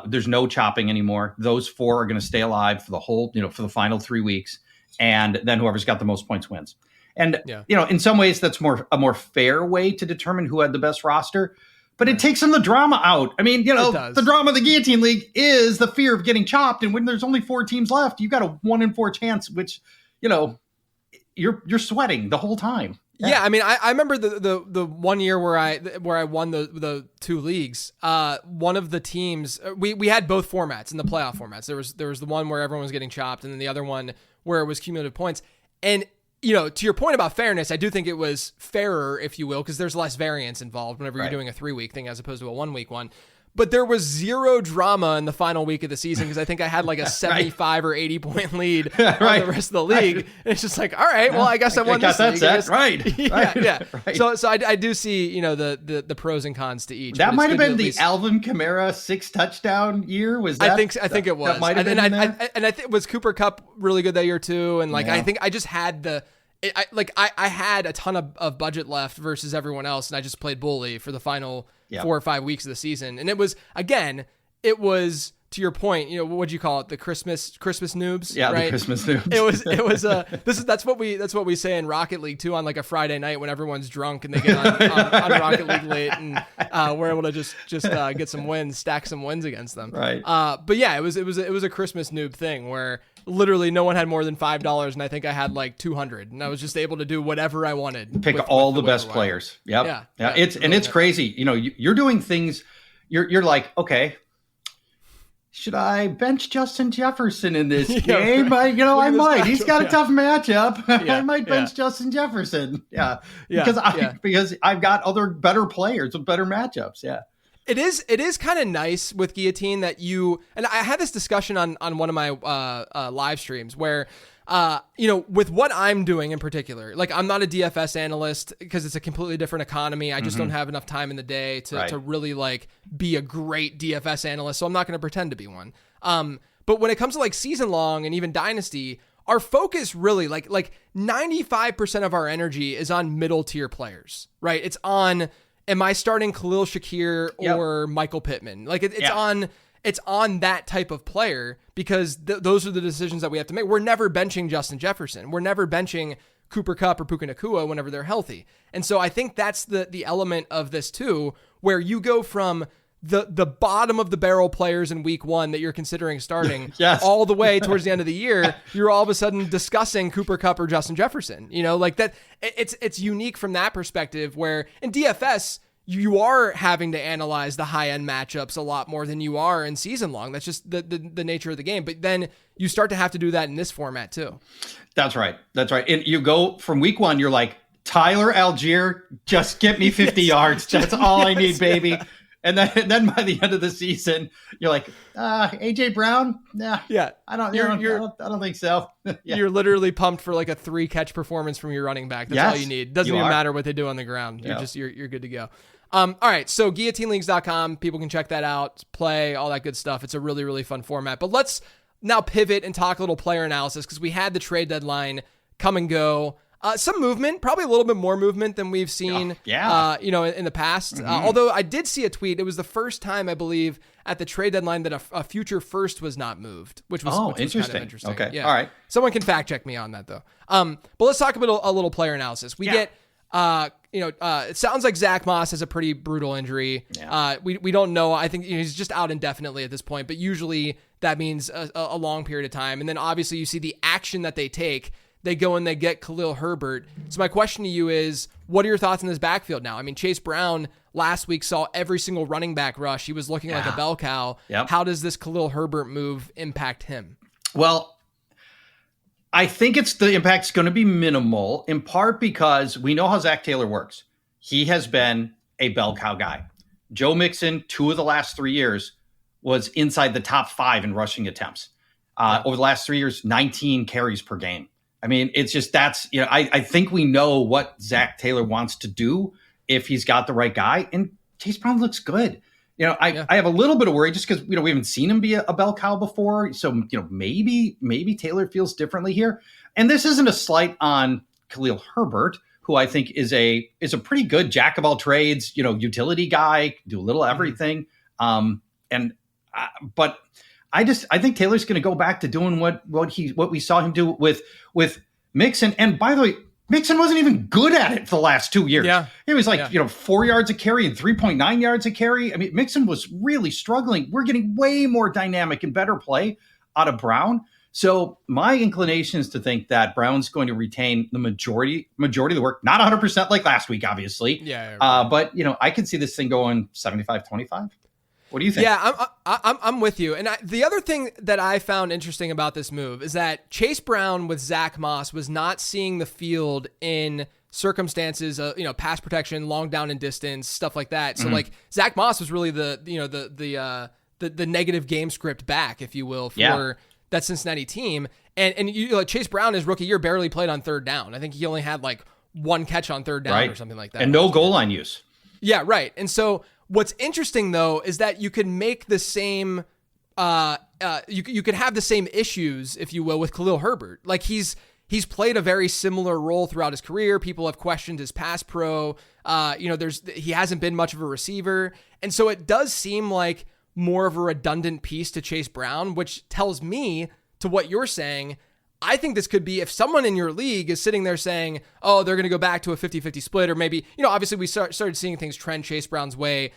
Speaker 2: There's no chopping anymore. Those 4 are going to stay alive for the whole, for the final 3 weeks. And then whoever's got the most points wins. And, in some ways that's a more fair way to determine who had the best roster, but it takes some of the drama out. I mean, the drama of the Guillotine League is the fear of getting chopped. And when there's only 4 teams left, you got a 1 in 4 chance, which, you're sweating the whole time.
Speaker 1: Yeah, I mean, I remember the 1 year where I won the 2 leagues. One of the teams, we had both formats in the playoff formats. There was the one where everyone was getting chopped, and then the other one where it was cumulative points. And to your point about fairness, I do think it was fairer, if you will, because there's less variance involved whenever you're doing a 3-week thing as opposed to a 1-week one. But there was zero drama in the final week of the season because I think I had like a 75 or 80 point lead on the rest of the league. And it's just like, all right, well, I guess I won this league.
Speaker 2: That's right.
Speaker 1: Yeah. Right. So I do see, the pros and cons to each.
Speaker 2: That might have been the Alvin Kamara 6 touchdown year. Was that?
Speaker 1: I think it was.
Speaker 2: That
Speaker 1: and I think was Cooper Kupp really good that year too. And I think I just had I had a ton of budget left versus everyone else, and I just played bully for the final 4 or 5 weeks of the season. And it was to your point, what'd you call it? The Christmas noobs.
Speaker 2: Yeah,
Speaker 1: right?
Speaker 2: The Christmas noobs.
Speaker 1: It was that's what we say in Rocket League too, on like a Friday night when everyone's drunk and they get on Rocket League late, and we're able to just get some wins, stack some wins against them.
Speaker 2: Right.
Speaker 1: But yeah, it was a Christmas noob thing where literally no one had more than $5, and I think I had like 200, and I was just able to do whatever I wanted.
Speaker 2: Pick all the best players. Yep. Yeah. It's crazy. You're doing things. You're like, okay, should I bench Justin Jefferson in this game?
Speaker 1: Right.
Speaker 2: I might. He's got a tough matchup. I might bench Justin Jefferson. Yeah. Because I've got other better players with better matchups. Yeah.
Speaker 1: It is kind of nice with Guillotine that and I had this discussion on one of my live streams where with what I'm doing in particular, like I'm not a DFS analyst because it's a completely different economy. I just don't have enough time in the day to really like be a great DFS analyst. So I'm not going to pretend to be one. But when it comes to like season long and even dynasty, our focus really like 95% of our energy is on middle tier players, right? It's on, am I starting Khalil Shakir or Michael Pittman? Like it's on that type of player because those are the decisions that we have to make. We're never benching Justin Jefferson. We're never benching Cooper Kupp or Puka Nacua whenever they're healthy. And so I think that's the element of this too, where you go from the bottom of the barrel players in week 1 that you're considering starting all the way towards the end of the year, you're all of a sudden discussing Cooper Kupp or Justin Jefferson, like that. It's unique from that perspective where in DFS, you are having to analyze the high-end matchups a lot more than you are in season long. That's just the nature of the game. But then you start to have to do that in this format too.
Speaker 2: That's right. And you go from week 1, you're like, Tyler Algier, just get me 50 yards. That's all I need, baby. And then by the end of the season, you're like, AJ Brown? Nah, I don't think so.
Speaker 1: You're literally pumped for like a 3-catch performance from your running back. That's all you need. Doesn't even matter what they do on the ground. You're good to go. All right. So guillotineleagues.com. People can check that out, play, all that good stuff. It's a really, really fun format. But let's now pivot and talk a little player analysis because we had the trade deadline come and go. Some movement, probably a little bit more movement than we've seen, in the past. Although I did see a tweet. It was the first time, I believe, at the trade deadline that a future first was not moved, which was
Speaker 2: interesting.
Speaker 1: Kind of interesting.
Speaker 2: Okay.
Speaker 1: Yeah.
Speaker 2: All right.
Speaker 1: Someone can fact check me on that though. But let's talk about a little player analysis. We get, it sounds like Zach Moss has a pretty brutal injury. Yeah. We don't know. I think he's just out indefinitely at this point, but usually that means a long period of time. And then obviously you see the action that they take. They go and they get Khalil Herbert. So my question to you is, what are your thoughts on this backfield now? I mean, Chase Brown last week saw every single running back rush. He was looking like a bell cow. Yep. How does this Khalil Herbert move impact him?
Speaker 2: Well, I think the impact's going to be minimal, in part because we know how Zach Taylor works. He has been a bell cow guy. Joe Mixon, 2 of the last 3 years, was inside the top 5 in rushing attempts. Over the last 3 years, 19 carries per game. I mean, it's just I think we know what Zach Taylor wants to do if he's got the right guy. And Chase Brown looks good. I have a little bit of worry just because, we haven't seen him be a bell cow before. So, maybe Taylor feels differently here. And this isn't a slight on Khalil Herbert, who I think is a pretty good jack of all trades, utility guy, do a little everything. And But I think Taylor's going to go back to doing what we saw him do with Mixon. And by the way, Mixon wasn't even good at it for the last 2 years.
Speaker 1: Yeah.
Speaker 2: It was 4 yards a carry and 3.9 yards a carry. I mean, Mixon was really struggling. We're getting way more dynamic and better play out of Brown. So my inclination is to think that Brown's going to retain the majority of the work, not 100% like last week, obviously.
Speaker 1: Yeah. Right.
Speaker 2: But I could see this thing going 75-25. What do you think?
Speaker 1: Yeah, I'm with you. And the other thing that I found interesting about this move is that Chase Brown with Zach Moss was not seeing the field in circumstances, pass protection, long down and distance, stuff like that. So like Zach Moss was really the negative game script back, if you will, for that Cincinnati team. And Chase Brown his rookie year barely played on third down. I think he only had like one catch on third down or something like that.
Speaker 2: And no goal line use.
Speaker 1: Yeah, right. And so what's interesting though is that you could make the same you could have the same issues, if you will, with Khalil Herbert. Like he's played a very similar role throughout his career. People have questioned his pass pro. He hasn't been much of a receiver. And so it does seem like more of a redundant piece to Chase Brown, which tells me, to what you're saying, I think this could be, if someone in your league is sitting there saying, oh, they're going to go back to a 50-50 split, or maybe, obviously we started seeing things trend Chase Brown's way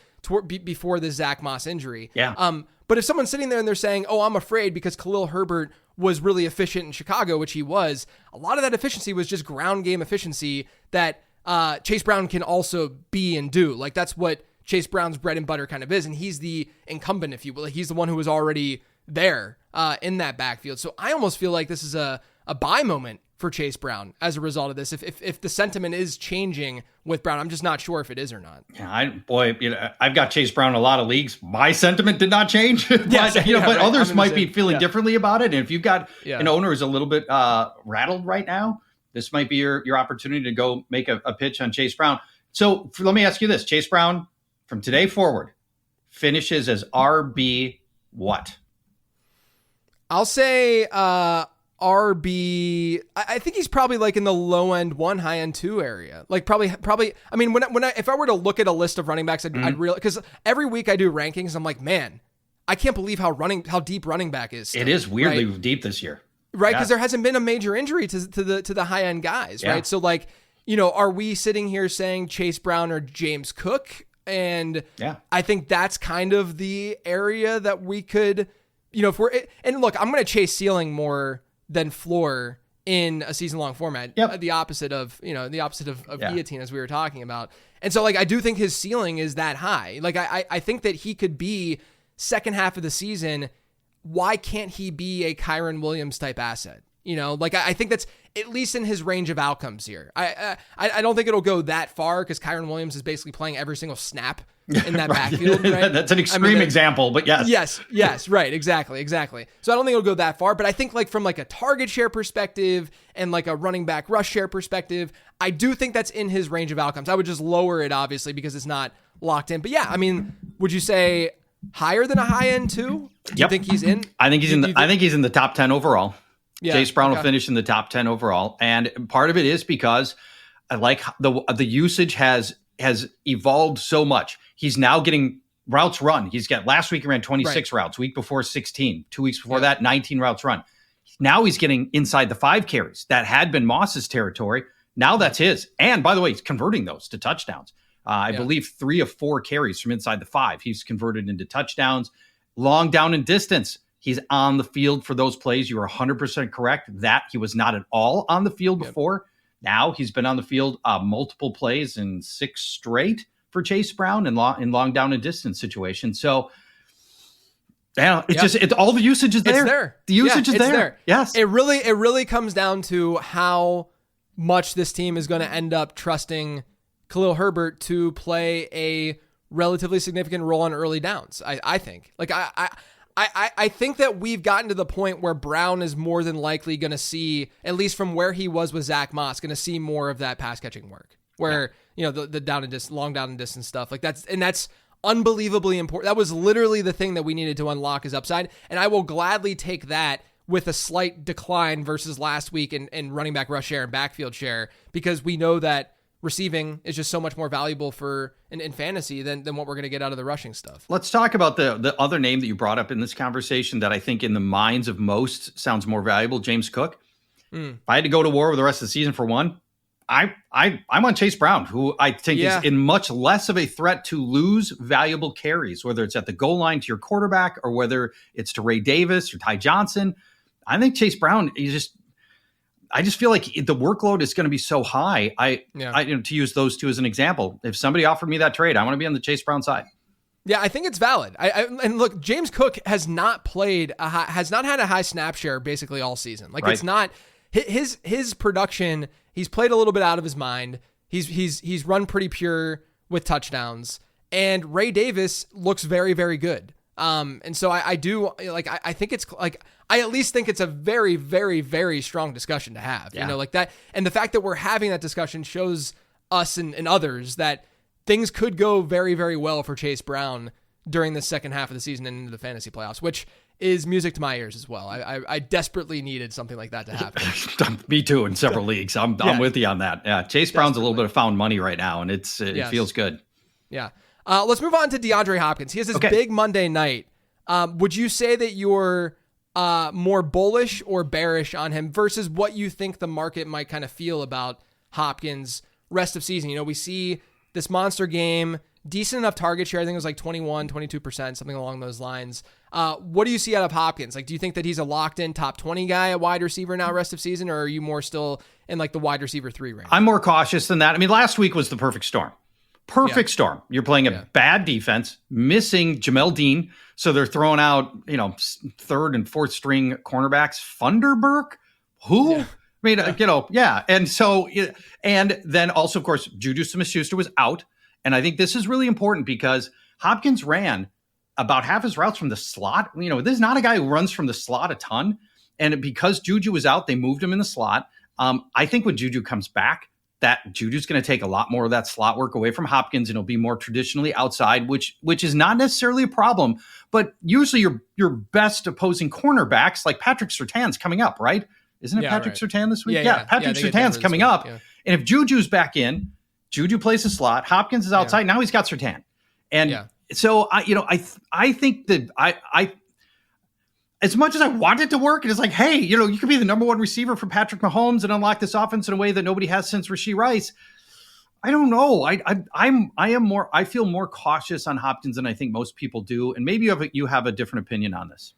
Speaker 1: before the Zach Moss injury.
Speaker 2: Yeah.
Speaker 1: But if someone's sitting there and they're saying, oh, I'm afraid because Khalil Herbert was really efficient in Chicago, which he was, a lot of that efficiency was just ground game efficiency that Chase Brown can also be and do. Like that's what Chase Brown's bread and butter kind of is. And he's the incumbent, if you will. He's the one who was already there in that backfield. So I almost feel like this is a buy moment for Chase Brown as a result of this. If the sentiment is changing with Brown, I'm just not sure if it is or not.
Speaker 2: Yeah, I've got Chase Brown in a lot of leagues. My sentiment did not change, but others might be feeling differently about it. And if you've got an owner who's a little bit rattled right now, this might be your opportunity to go make a pitch on Chase Brown. So let me ask you this: Chase Brown, from today forward, finishes as RB what?
Speaker 1: I'll say RB. I think he's probably like in the low end 1, high end 2 area. Like probably. I mean, if I were to look at a list of running backs, I'd realize, because every week I do rankings, I'm like, man, I can't believe how deep running back is.
Speaker 2: It is weirdly deep this year,
Speaker 1: right? Because there hasn't been a major injury to the high end guys, right? So like, are we sitting here saying Chase Brown or James Cook? And I think that's kind of the area that we could, if we're, and look, I'm going to chase ceiling more than floor in a season long format. The opposite of guillotine, as we were talking about. And so like, I do think his ceiling is that high. Like I think that he could be second half of the season. Why can't he be a Kyron Williams type asset? I think that's at least in his range of outcomes here. I don't think it'll go that far because Kyron Williams is basically playing every single snap in that backfield. Right?
Speaker 2: That's an extreme example, but yes.
Speaker 1: Yes, right, exactly. So I don't think it'll go that far, but I think like from like a target share perspective and like a running back rush share perspective, I do think that's in his range of outcomes. I would just lower it obviously because it's not locked in. But yeah, I mean, would you say higher than a high end too? Do you think he's in?
Speaker 2: I think he's in the top 10 overall. Yeah, Chase Brown will finish in the top 10 overall. And part of it is because I like the usage has evolved so much. He's now getting routes run. Last week he ran 26 routes, week before 16, 2 weeks before that, 19 routes run. Now he's getting inside the 5 carries. That had been Moss's territory. Now that's his. And by the way, he's converting those to touchdowns. I believe 3 of 4 carries from inside the 5. He's converted into touchdowns. Long down and distance. He's on the field for those plays. You are 100% correct that he was not at all on the field before. Now he's been on the field multiple plays in 6 straight for Chase Brown in long down and distance situations. So just all the usage is there.
Speaker 1: It's there.
Speaker 2: The usage is there. Yes.
Speaker 1: It really comes down to how much this team is going to end up trusting Khalil Herbert to play a relatively significant role on early downs. I think. Like I think that we've gotten to the point where Brown is more than likely going to see, at least from where he was with Zach Moss, going to see more of that pass catching work, where the down and distance, long down and distance stuff like that's unbelievably important. That was literally the thing that we needed to unlock his upside, and I will gladly take that with a slight decline versus last week in running back rush share and backfield share, because we know that receiving is just so much more valuable in fantasy than what we're going to get out of the rushing stuff.
Speaker 2: Let's talk about the other name that you brought up in this conversation that I think in the minds of most sounds more valuable, James Cook. If I had to go to war with the rest of the season for one, I'm on Chase Brown, who I think is in much less of a threat to lose valuable carries, whether it's at the goal line to your quarterback or whether it's to Ray Davis or Ty Johnson. I think Chase Brown, I just feel like the workload is going to be so high. To use those two as an example, if somebody offered me that trade, I want to be on the Chase Brown side.
Speaker 1: Yeah, I think it's valid. And look, James Cook has not had a high snap share basically all season. Like It's not his production. He's played a little bit out of his mind. He's run pretty pure with touchdowns, and Ray Davis looks very, very good. And so I think it's like, I at least think it's a very, very, very strong discussion to have, like that. And the fact that we're having that discussion shows us and others that things could go very, very well for Chase Brown during the second half of the season and into the fantasy playoffs, which is music to my ears as well. I desperately needed something like that to happen.
Speaker 2: Me too, in several leagues. I'm with you on that. Yeah, Chase Brown's a little bit of found money right now, and it feels good.
Speaker 1: Yeah. Let's move on to DeAndre Hopkins. He has this big Monday night. Would you say that you're more bullish or bearish on him versus what you think the market might kind of feel about Hopkins rest of season? We see this monster game, decent enough target share. I think it was like 21, 22%, something along those lines. What do you see out of Hopkins? Like, do you think that he's a locked in top 20 guy at wide receiver now rest of season, or are you more still in like the wide receiver 3 range?
Speaker 2: I'm more cautious than that. I mean, last week was the perfect storm. Storm. You're playing a bad defense, missing Jamel Dean. So they're throwing out, third and fourth string cornerbacks. Funderburk? Who? Yeah. I mean, And then also, of course, Juju Smith-Schuster was out. And I think this is really important because Hopkins ran about half his routes from the slot. This is not a guy who runs from the slot a ton. And because Juju was out, they moved him in the slot. I think when Juju comes back, that Juju's going to take a lot more of that slot work away from Hopkins, and it'll be more traditionally outside, which is not necessarily a problem. But usually your best opposing cornerbacks, like Patrick Surtain's coming up, right? Isn't it Patrick Surtain this week? Yeah. Patrick Surtain's coming up. Yeah. And if Juju's back in, Juju plays the slot, Hopkins is outside. Now he's got Surtain. And so I think that I as much as I want it to work, it is like, hey, you could be the number one receiver for Patrick Mahomes and unlock this offense in a way that nobody has since Rashee Rice. I don't know. I feel more cautious on Hopkins than I think most people do, and maybe you have a different opinion on this.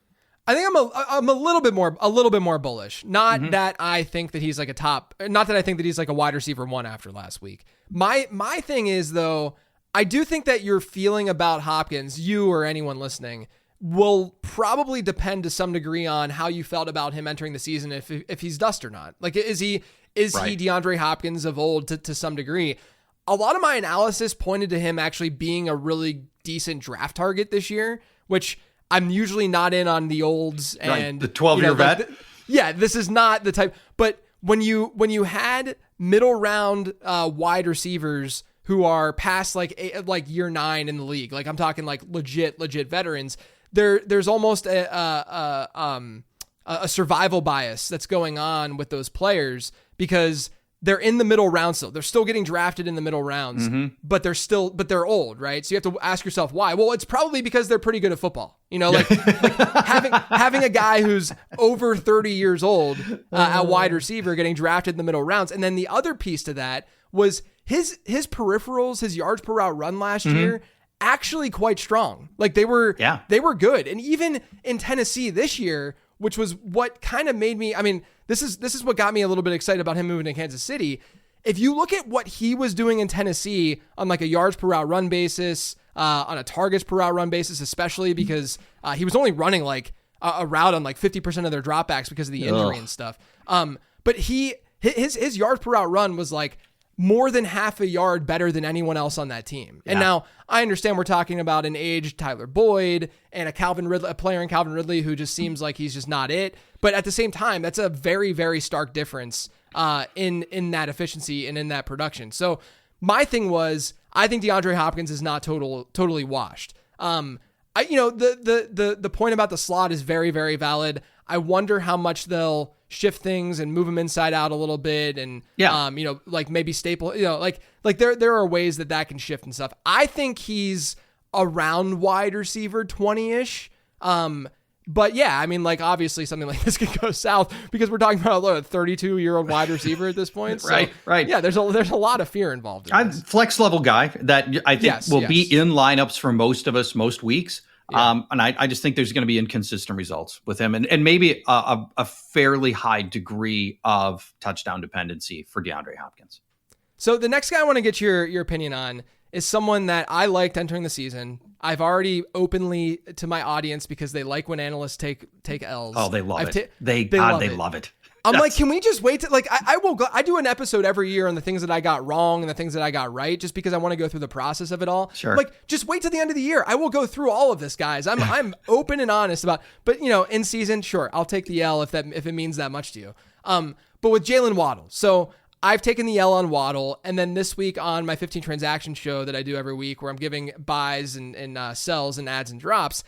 Speaker 1: I think I'm a little bit more bullish. Not that I think that he's like not that I think that he's like a wide receiver 1 after last week. My thing is, though, I do think that your feeling about Hopkins, you or anyone listening, will probably depend to some degree on how you felt about him entering the season, if he's dust or not. Like, is he DeAndre Hopkins of old to some degree? A lot of my analysis pointed to him actually being a really decent draft target this year, which I'm usually not in on the olds and
Speaker 2: the 12-year vet.
Speaker 1: This is not the type. But when you had middle round wide receivers who are past like year 9 in the league, like I'm talking like legit veterans, there's almost a survival bias that's going on with those players because they're in the middle rounds still. They're still getting drafted in the middle rounds, but they're old, right? So you have to ask yourself why. Well, it's probably because they're pretty good at football. Like having a guy who's over 30 years old at wide receiver getting drafted in the middle rounds. And then the other piece to that was his peripherals, his yards per route run last year, actually quite strong. Like they were good. And even in Tennessee this year, which was what kind of made me, this is what got me a little bit excited about him moving to Kansas City. If you look at what he was doing in Tennessee on like a yards per route run basis, on a targets per route run basis, especially because he was only running like a route on like 50% of their dropbacks because of the injury and stuff. But his yards per route run was like more than half a yard better than anyone else on that team. Yeah. And now I understand we're talking about an aged Tyler Boyd and a player in Calvin Ridley who just seems like he's just not it. But at the same time, that's a very, very stark difference in that efficiency and in that production. So my thing was, I think DeAndre Hopkins is not totally washed. The point about the slot is very, very valid. I wonder how much they'll shift things and move them inside out a little bit. And, like maybe staple, like there are ways that can shift and stuff. I think he's around wide receiver 20-ish. But yeah, I mean, like obviously something like this could go south because we're talking about a 32-year-old wide receiver at this point. So,
Speaker 2: right.
Speaker 1: Yeah, there's a lot of fear involved. I'm
Speaker 2: flex level guy that I think will be in lineups for most of us most weeks. Yeah. And I just think there's going to be inconsistent results with him and maybe a fairly high degree of touchdown dependency for DeAndre Hopkins.
Speaker 1: So the next guy I want to get your opinion on is someone that I liked entering the season. I've already openly to my audience because they like when analysts take L's.
Speaker 2: Oh, they love it. They love it.
Speaker 1: I'm like, can we just wait to I do an episode every year on the things that I got wrong and the things that I got right, just because I want to go through the process of it all.
Speaker 2: Sure.
Speaker 1: Like, just wait till the end of the year. I will go through all of this, guys. I'm open and honest about, but in season, sure, I'll take the L if it means that much to you. But with Jalen Waddle, so I've taken the L on Waddle, and then this week on my 15 transaction show that I do every week where I'm giving buys and sells and adds and drops,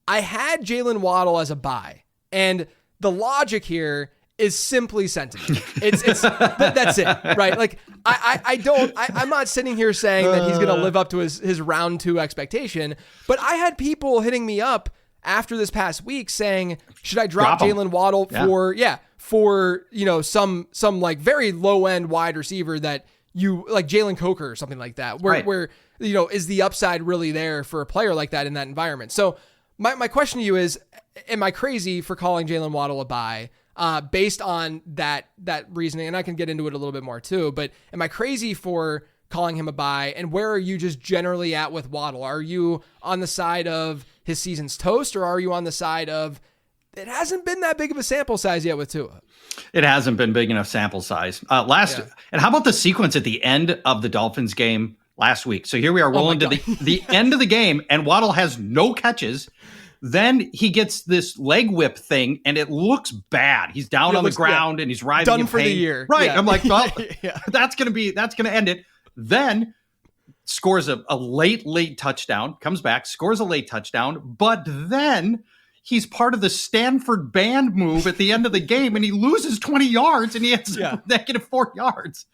Speaker 1: I had Jalen Waddle as a buy. And the logic here is simply sentiment. That's it, right? Like I'm not sitting here saying that he's going to live up to his round 2 expectation, but I had people hitting me up after this past week saying, should I drop Jalen Waddle for some like very low end wide receiver that you like, Jalen Coker or something like that, where is the upside really there for a player like that in that environment? So my question to you is, am I crazy for calling Jalen Waddle a buy based on that reasoning? And I can get into it a little bit more too, but am I crazy for calling him a buy? And where are you just generally at with Waddle? Are you on the side of his season's toast, or are you on the side of it hasn't been that big of a sample size yet with Tua?
Speaker 2: It hasn't been big enough sample size. And how about the sequence at the end of the Dolphins game last week? So here we are rolling to the end of the game, and Waddle has no catches. Then he gets this leg whip thing, and it looks bad. He's down on the ground, and he's writhing in pain.
Speaker 1: Done for the year.
Speaker 2: Right. Yeah. I'm like, well, that's going to end it. Then scores a late touchdown, comes back, scores a late touchdown, but then he's part of the Stanford band move at the end of the game, and he loses 20 yards, and he has negative 4 yards.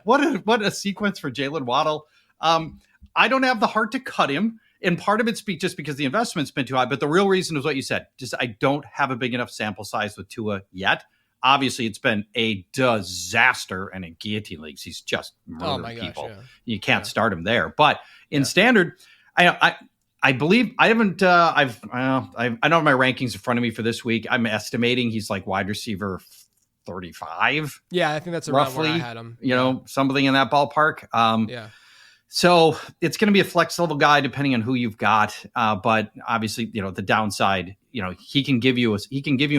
Speaker 2: What a sequence for Jalen Waddle. I don't have the heart to cut him, and part of it's just because the investment's been too high, but the real reason is what you said. Just I don't have a big enough sample size with Tua yet. Obviously, it's been a disaster, and in guillotine leagues, he's just murdering people. Yeah. You can't start him there. But in standard, I believe I haven't. I don't have my rankings in front of me for this week. I'm estimating he's like wide receiver 35.
Speaker 1: Yeah, I think that's roughly where I had him.
Speaker 2: Something in that ballpark. So it's going to be a flex level guy depending on who you've got. But obviously, the downside, he can give you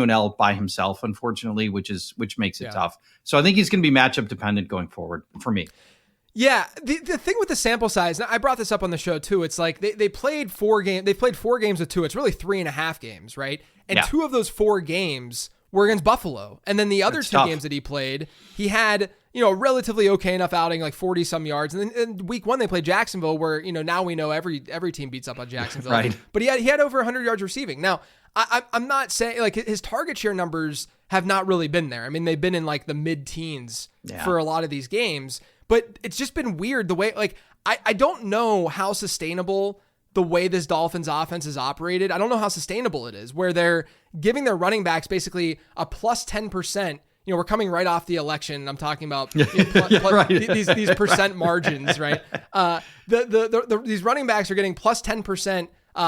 Speaker 2: an L by himself, unfortunately, which makes it tough. So I think he's going to be matchup dependent going forward for me.
Speaker 1: Yeah, the thing with the sample size, I brought this up on the show too. It's like they played 4 games. They played 4 games with 2. It's really 3.5 games, right? And 2 of those 4 games were against Buffalo, and then the other 2 games that he played, he had relatively okay enough outing, like 40 some yards. And then in week 1 they played Jacksonville, where now we know every team beats up on Jacksonville.
Speaker 2: Right.
Speaker 1: But he had over 100 yards receiving. Now I'm not saying like his target share numbers have not really been there. I mean, they've been in like the mid-teens for a lot of these games. But it's just been weird the way, like, I don't know how sustainable the way this Dolphins offense is operated. I don't know how sustainable it is, where they're giving their running backs basically a plus 10%. We're coming right off the election. I'm talking about these percent margins, right? These running backs are getting plus 10%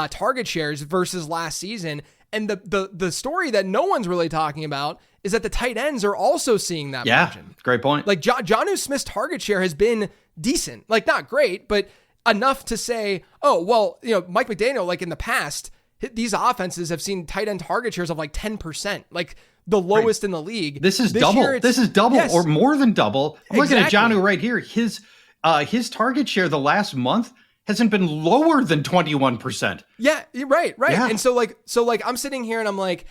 Speaker 1: target shares versus last season. And the story that no one's really talking about is that the tight ends are also seeing that margin.
Speaker 2: Great point.
Speaker 1: Like Jonnu Smith's target share has been decent, like not great, but enough to say, oh, well, Mike McDaniel, like in the past, these offenses have seen tight end target shares of like 10%, like the lowest in the league.
Speaker 2: This is double. This is double or more than double. I'm looking at Jonnu right here. His target share the last month hasn't been lower than 21%.
Speaker 1: Yeah, right.
Speaker 2: Yeah.
Speaker 1: And so I'm sitting here and I'm like,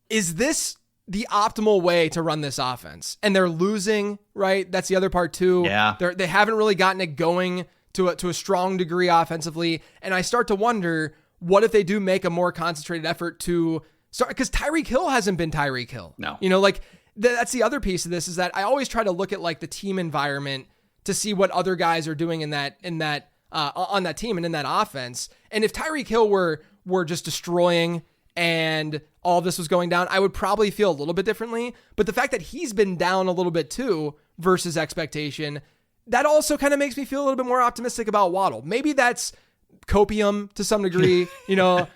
Speaker 1: is this the optimal way to run this offense? And they're losing, right? That's the other part too.
Speaker 2: Yeah.
Speaker 1: They haven't really gotten it going to a strong degree offensively. And I start to wonder, what if they do make a more concentrated effort to start? Because Tyreek Hill hasn't been Tyreek Hill.
Speaker 2: No.
Speaker 1: Like that's the other piece of this, is that I always try to look at like the team environment to see what other guys are doing in that on that team and in that offense. And if Tyreek Hill were just destroying and all this was going down, I would probably feel a little bit differently. But the fact that he's been down a little bit too versus expectation, that also kind of makes me feel a little bit more optimistic about Waddle. Maybe that's copium to some degree,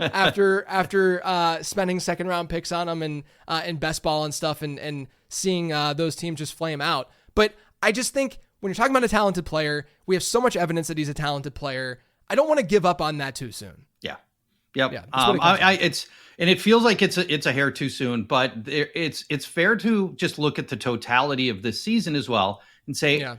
Speaker 1: after spending second round picks on him and best ball and stuff and seeing those teams just flame out. But I just think when you're talking about a talented player, we have so much evidence that he's a talented player. I don't want to give up on that too soon.
Speaker 2: Yeah. Yep.
Speaker 1: Yeah,
Speaker 2: it feels like it's a hair too soon, but it's fair to just look at the totality of this season as well and say,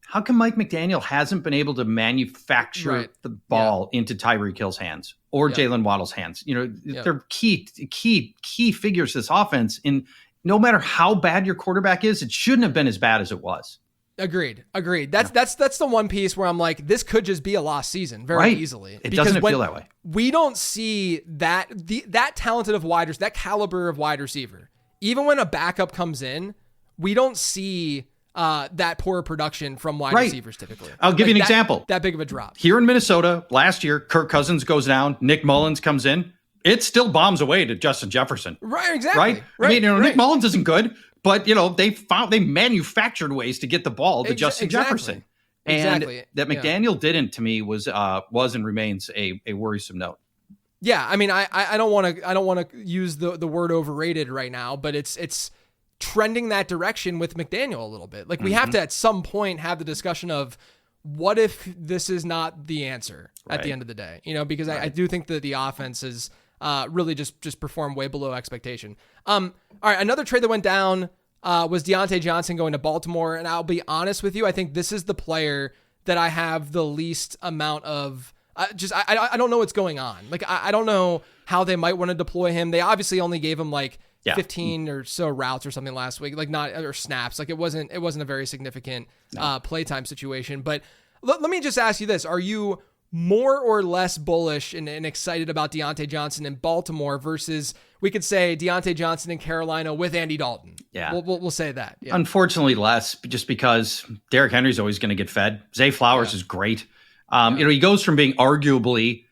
Speaker 2: how come Mike McDaniel hasn't been able to manufacture the ball into Tyreek Hill's hands or Jalen Waddle's hands? They're key figures to this offense. And no matter how bad your quarterback is, it shouldn't have been as bad as it was.
Speaker 1: Agreed. That's the one piece where I'm like, this could just be a lost season very easily.
Speaker 2: It doesn't feel that way.
Speaker 1: We don't see that talented of wide receiver, that caliber of wide receiver. Even when a backup comes in, we don't see that poor production from wide receivers typically.
Speaker 2: I'll give you an example.
Speaker 1: That big of a drop.
Speaker 2: Here in Minnesota last year, Kirk Cousins goes down, Nick Mullins comes in. It still bombs away to Justin Jefferson.
Speaker 1: Right, exactly.
Speaker 2: Right? Nick Mullins isn't good, but they manufactured ways to get the ball to Justin Jefferson. And that McDaniel didn't, to me, was and remains a worrisome note.
Speaker 1: Yeah, I mean, I don't want to use the word overrated right now, but it's trending that direction with McDaniel a little bit. Like we have to at some point have the discussion of what if this is not the answer at the end of the day, because I do think that the offense is really just performed way below expectation. All right, another trade that went down was Deontay Johnson going to Baltimore, and I'll be honest with you, I think this is the player that I have the least amount of. I don't know what's going on. Like I don't know how they might want to deploy him. They obviously only gave him 15 or so routes or something last week, or snaps. Like it wasn't a very significant playtime situation. But let me just ask you this: are you more or less bullish and excited about Deontay Johnson in Baltimore versus, we could say, Deontay Johnson in Carolina with Andy Dalton?
Speaker 2: Yeah,
Speaker 1: we'll say that. Yeah.
Speaker 2: Unfortunately, less, just because Derrick Henry's always going to get fed. Zay Flowers is great. He goes from being inarguably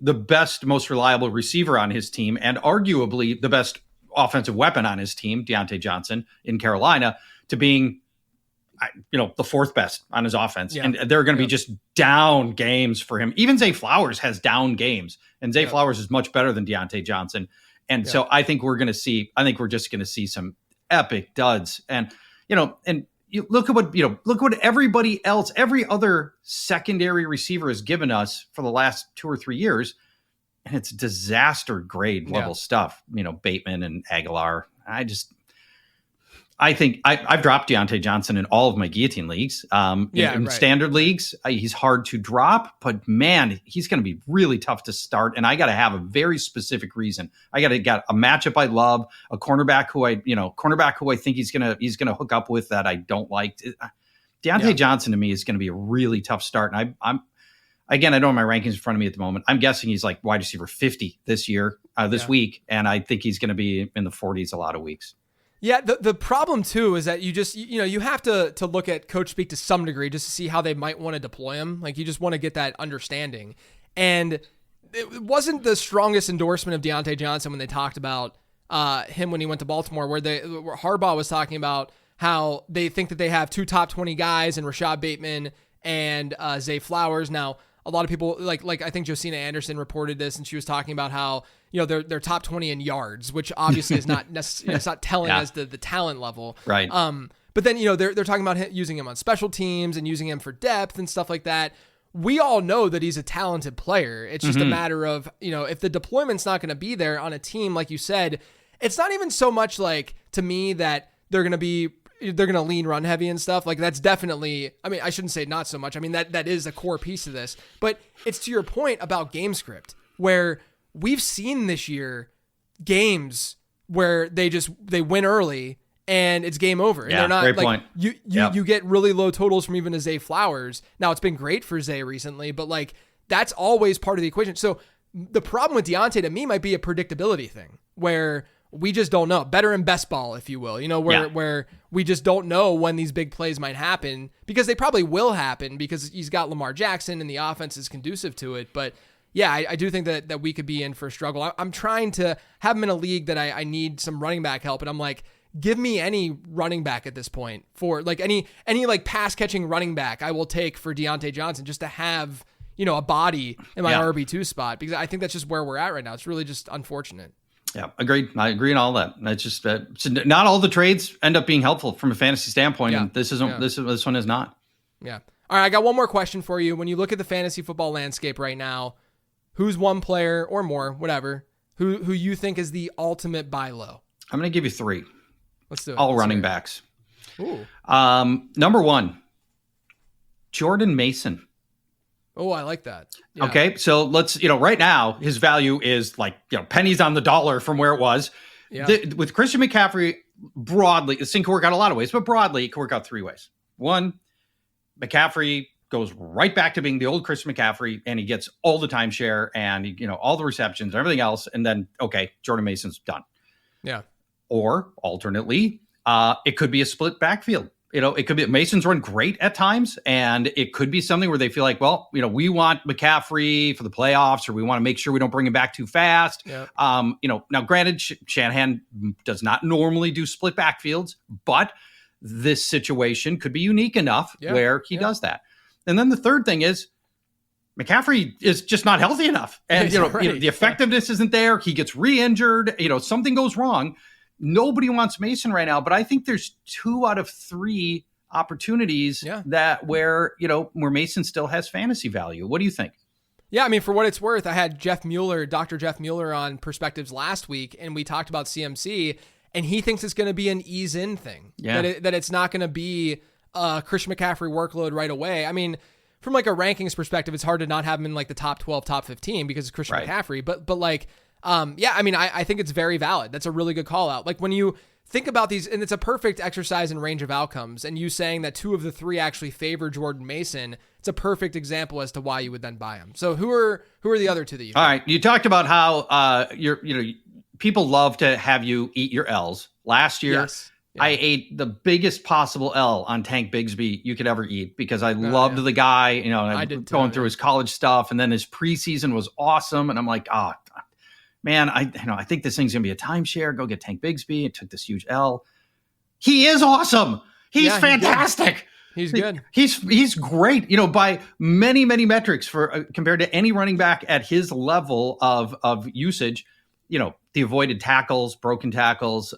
Speaker 2: the best, most reliable receiver on his team and arguably the best offensive weapon on his team, Deontay Johnson in Carolina, to being, the fourth best on his offense. Yeah. And there are going to be just down games for him. Even Zay Flowers has down games, and Zay Flowers is much better than Deontay Johnson. And so I think we're just going to see some epic duds. And, you look at what everybody else, every other secondary receiver has given us for the last 2 or 3 years, and it's disaster grade level stuff. Bateman and Aguilar. I think I've dropped Deontay Johnson in all of my guillotine leagues. In standard leagues, he's hard to drop, but man, he's going to be really tough to start. And I got to have a very specific reason. I got a matchup I love, a cornerback who I think he's gonna hook up with that I don't like. Deontay Johnson to me is going to be a really tough start. And I'm again, I don't have my rankings in front of me at the moment. I'm guessing he's like wide receiver 50 this week, and I think he's going to be in the 40s a lot of weeks.
Speaker 1: Yeah, the problem too is that you have to look at coach speak to some degree just to see how they might want to deploy him. Like you just want to get that understanding. And it wasn't the strongest endorsement of Deontay Johnson when they talked about him when he went to Baltimore, where Harbaugh was talking about how they think that they have 2 top 20 guys in Rashad Bateman and Zay Flowers. Now, a lot of people like I think Josina Anderson reported this, and she was talking about how they're top 20 in yards, which obviously is not necessarily it's not telling as the talent level,
Speaker 2: right?
Speaker 1: But then they're talking about using him on special teams and using him for depth and stuff like that. We all know that he's a talented player. It's just a matter of if the deployment's not going to be there on a team, like you said, it's not even so much like to me that they're going to lean run heavy and stuff. Like that's definitely, I mean, I shouldn't say not so much. I mean, that is a core piece of this, but it's to your point about game script, where we've seen this year games where they win early and it's game over. And
Speaker 2: they're not great point.
Speaker 1: You get really low totals from even a Zay Flowers. Now it's been great for Zay recently, but that's always part of the equation. So the problem with Deontay to me might be a predictability thing where we just don't know. Better in best ball, if you will, where we just don't know when these big plays might happen, because they probably will happen because he's got Lamar Jackson and the offense is conducive to it. But yeah, I do think that we could be in for a struggle. I'm trying to have him in a league that I need some running back help. And I'm like, give me any running back at this point for like any like pass catching running back I will take for Deontay Johnson just to have, a body in my RB2 spot, because I think that's just where we're at right now. It's really just unfortunate.
Speaker 2: Yeah, agreed. I agree on all that. It's just so not all the trades end up being helpful from a fantasy standpoint, and this one is not. Yeah.
Speaker 1: All right, I got one more question for you. When you look at the fantasy football landscape right now, who's one player or more, whatever, who you think is the ultimate buy low?
Speaker 2: I'm going to give you 3.
Speaker 1: Let's do it.
Speaker 2: All running backs.
Speaker 1: Ooh.
Speaker 2: Number 1, Jordan Mason.
Speaker 1: Oh, I like that. Yeah.
Speaker 2: Okay, so let's, right now, his value is like, pennies on the dollar from where it was. Yeah. With Christian McCaffrey, broadly, this thing can work out a lot of ways, but broadly, it can work out 3 ways. 1, McCaffrey goes right back to being the old Christian McCaffrey, and he gets all the timeshare and, all the receptions and everything else. And then, okay, Jordan Mason's done.
Speaker 1: Yeah.
Speaker 2: Or alternately, it could be a split backfield. It could be Mason's run great at times, and it could be something where they feel like, well, we want McCaffrey for the playoffs, or we want to make sure we don't bring him back too fast.
Speaker 1: Yep.
Speaker 2: Now granted, Shanahan does not normally do split backfields, but this situation could be unique enough where he does that. And then the third thing is McCaffrey is just not healthy enough, and the effectiveness isn't there. He gets re-injured. Something goes wrong. Nobody wants Mason right now, but I think there's 2 out of 3 opportunities that where Mason still has fantasy value. What do you think?
Speaker 1: Yeah, I mean, for what it's worth, I had Dr. Jeff Mueller on Perspectives last week, and we talked about CMC, and he thinks it's going to be an ease-in thing. Yeah. That it's not going to be a Christian McCaffrey workload right away. I mean, from like a rankings perspective, it's hard to not have him in like the top 12, top 15 because it's Christian McCaffrey. But like, I mean, I think it's very valid. That's a really good call out. Like when you think about these, and it's a perfect exercise in range of outcomes, and you saying that 2 of the 3 actually favor Jordan Mason, it's a perfect example as to why you would then buy him. So who are the other 2 that you think?
Speaker 2: All right. You talked about how people love to have you eat your L's. Last year, I ate the biggest possible L on Tank Bigsby you could ever eat because I loved the guy, and I did too, going through his college stuff, and then his preseason was awesome, and I'm like, man, I think this thing's gonna be a timeshare. Go get Tank Bigsby. It took this huge L. He is awesome. He's fantastic.
Speaker 1: He's good.
Speaker 2: He's great. By many metrics for compared to any running back at his level of usage. The avoided tackles, broken tackles,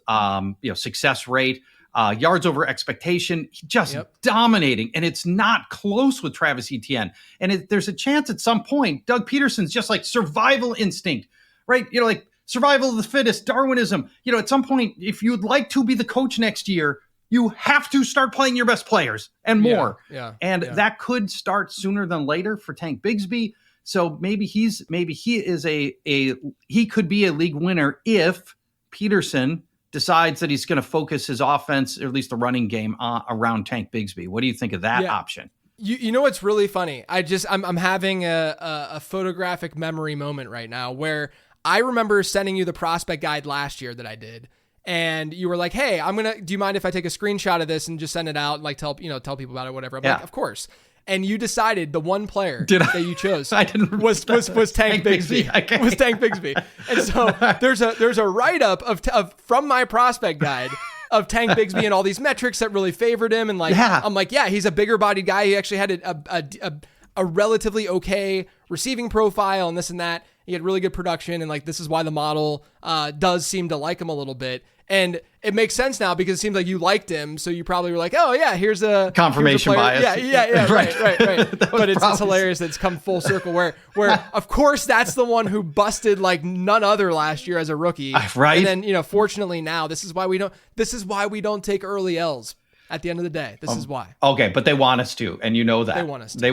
Speaker 2: success rate, yards over expectation, just dominating. And it's not close with Travis Etienne. And there's a chance at some point, Doug Peterson's just like survival instinct. Right? Like survival of the fittest, Darwinism. At some point, if you'd like to be the coach next year, you have to start playing your best players and more. That could start sooner than later for Tank Bigsby. So maybe he could be a league winner if Peterson decides that he's going to focus his offense, or at least the running game, around Tank Bigsby. What do you think of that option?
Speaker 1: You know what's really funny? I'm having a photographic memory moment right now where I remember sending you the prospect guide last year that I did, and you were like, "Hey, do you mind if I take a screenshot of this and just send it out and like tell people about it, whatever?" I'm like, "Of course." And you decided the one player that you chose was Tank Bigsby. Was Tank Bigsby. And so there's a write-up of from my prospect guide of Tank Bigsby and all these metrics that really favored him. And I'm like, he's a bigger bodied guy. He actually had a relatively okay receiving profile and this and that. He had really good production, and like this is why the model does seem to like him a little bit. And it makes sense now because it seems like you liked him, so you probably were like, "Oh yeah, here's a
Speaker 2: confirmation bias."
Speaker 1: Yeah, right. But it's hilarious that it's come full circle where of course that's the one who busted like none other last year as a rookie,
Speaker 2: right?
Speaker 1: And then fortunately now this is why we don't take early L's. At the end of the day, this is why.
Speaker 2: Okay, but they want us to, and you know that.
Speaker 1: They want us to.
Speaker 2: They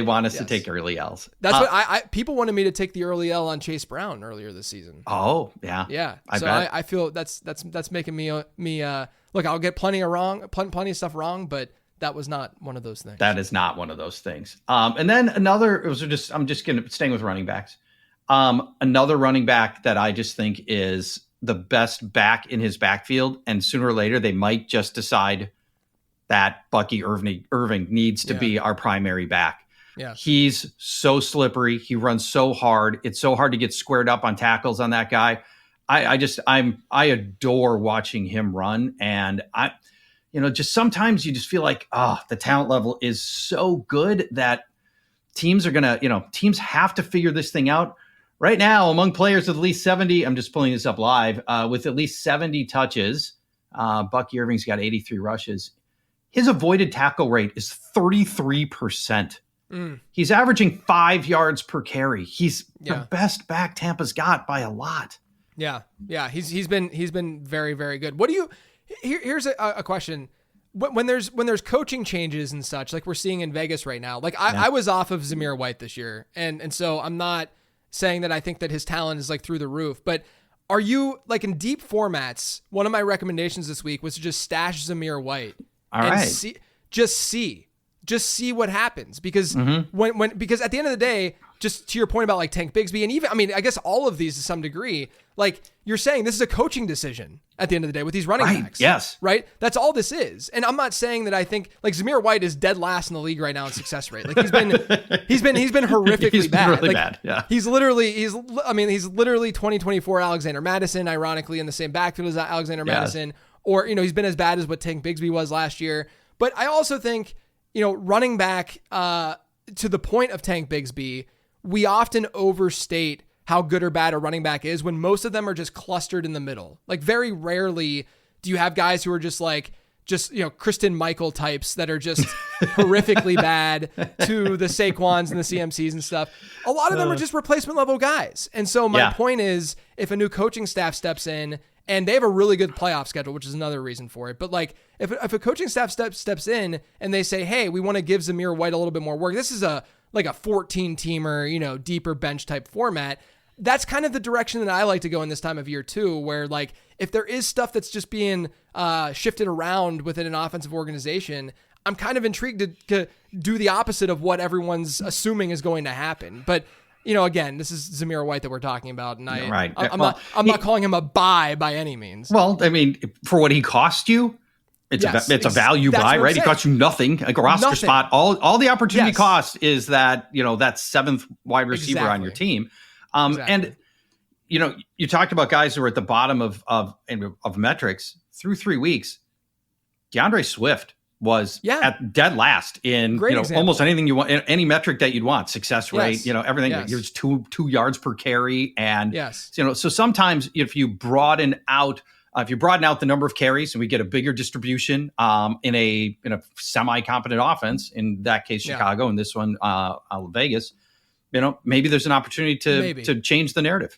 Speaker 2: want us to take early L's.
Speaker 1: That's what I people wanted me to take the early L on Chase Brown earlier this season.
Speaker 2: Oh, yeah.
Speaker 1: Yeah.
Speaker 2: I
Speaker 1: feel that's making me look, I'll get plenty of stuff wrong, but that was not one of those things.
Speaker 2: That is not one of those things. And then I'm just going to staying with running backs. Another running back that I just think is the best back in his backfield, and sooner or later they might just decide that Bucky Irving needs to be our primary back.
Speaker 1: Yeah.
Speaker 2: He's so slippery. He runs so hard. It's so hard to get squared up on tackles on that guy. I adore watching him run. And just sometimes you just feel like, the talent level is so good that teams have to figure this thing out. Right now, among players with at least 70, I'm just pulling this up live, with at least 70 touches, Bucky Irving's got 83 rushes. His avoided tackle rate is 33%. He's averaging 5 yards per carry. He's the best back Tampa's got by a lot.
Speaker 1: Yeah. He's been very, very good. What do you? Here's a question. When there's coaching changes and such, like we're seeing in Vegas right now. Like I was off of Zamir White this year, and so I'm not saying that I think that his talent is like through the roof. But are you like in deep formats? One of my recommendations this week was to just stash Zamir White.
Speaker 2: All right.
Speaker 1: Just see what happens, because because at the end of the day, just to your point about like Tank Bigsby, and even, I mean, I guess all of these to some degree, like you're saying, this is a coaching decision at the end of the day with these running backs.
Speaker 2: Yes.
Speaker 1: Right. That's all this is. And I'm not saying that I think like Zamir White is dead last in the league right now in success rate. Like he's been horrifically bad.
Speaker 2: Really
Speaker 1: like,
Speaker 2: bad. Yeah.
Speaker 1: He's literally 2024 Alexander Madison, ironically in the same backfield as Alexander Madison, or, he's been as bad as what Tank Bigsby was last year. But I also think, running back to the point of Tank Bigsby, we often overstate how good or bad a running back is when most of them are just clustered in the middle. Like very rarely do you have guys who are just Kristen Michael types that are just horrifically bad to the Saquons and the CMCs and stuff. A lot of them are just replacement level guys. And so my point is, if a new coaching staff steps in, and they have a really good playoff schedule, which is another reason for it. But like, if a coaching staff steps in and they say, hey, we want to give Zamir White a little bit more work. This is a 14-teamer, deeper bench type format. That's kind of the direction that I like to go in this time of year too, where like, if there is stuff that's just being shifted around within an offensive organization, I'm kind of intrigued to do the opposite of what everyone's assuming is going to happen. But again, this is Zamir White that we're talking about, and I'm not calling him a buy by any means.
Speaker 2: Well, I mean, for what he cost you, it's a value buy, right? He costs you nothing, like a roster spot. All the opportunity cost is that that seventh wide receiver on your team. And you talked about guys who are at the bottom of metrics through 3 weeks. DeAndre Swift was at dead last in almost anything you want, any metric that you'd want, success rate, everything. Yes. It was 2 yards per carry, and so sometimes if you broaden out the number of carries and we get a bigger distribution in a semi-competent offense, in that case Chicago, and this one Vegas, maybe there's an opportunity to change the narrative.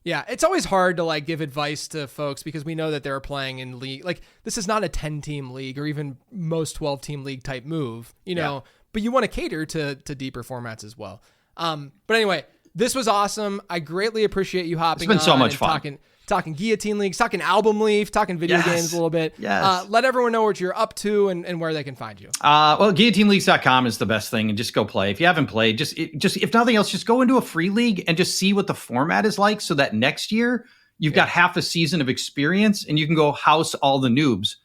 Speaker 1: Yeah, it's always hard to like give advice to folks because we know that they're playing in league. Like this is not a 10-team league or even most 12-team league type move, but you want to cater to deeper formats as well. But anyway, this was awesome. I greatly appreciate you hopping on.
Speaker 2: It's been so much fun.
Speaker 1: Talking guillotine leagues, talking album leaf, talking video games a little bit.
Speaker 2: Yes.
Speaker 1: Let everyone know what you're up to and where they can find you.
Speaker 2: Well, guillotineleagues.com is the best thing, and just go play. If you haven't played, just if nothing else, just go into a free league and just see what the format is like, so that next year you've got half a season of experience and you can go house all the noobs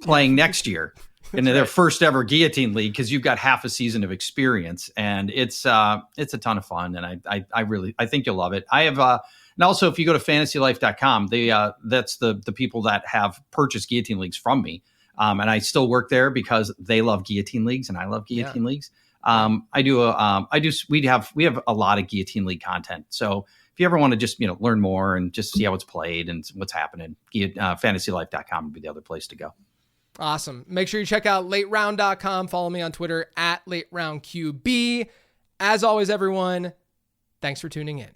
Speaker 2: playing next year in their first ever guillotine league, because you've got half a season of experience, and it's a ton of fun, and I think you'll love it. I have and also, if you go to fantasylife.com, that's the people that have purchased guillotine leagues from me. And I still work there because they love guillotine leagues and I love guillotine leagues. We have a lot of guillotine league content. So if you ever want to just, learn more and just see how it's played and what's happening, fantasylife.com would be the other place to go.
Speaker 1: Awesome. Make sure you check out lateround.com. Follow me on Twitter @lateroundqb. As always, everyone, thanks for tuning in.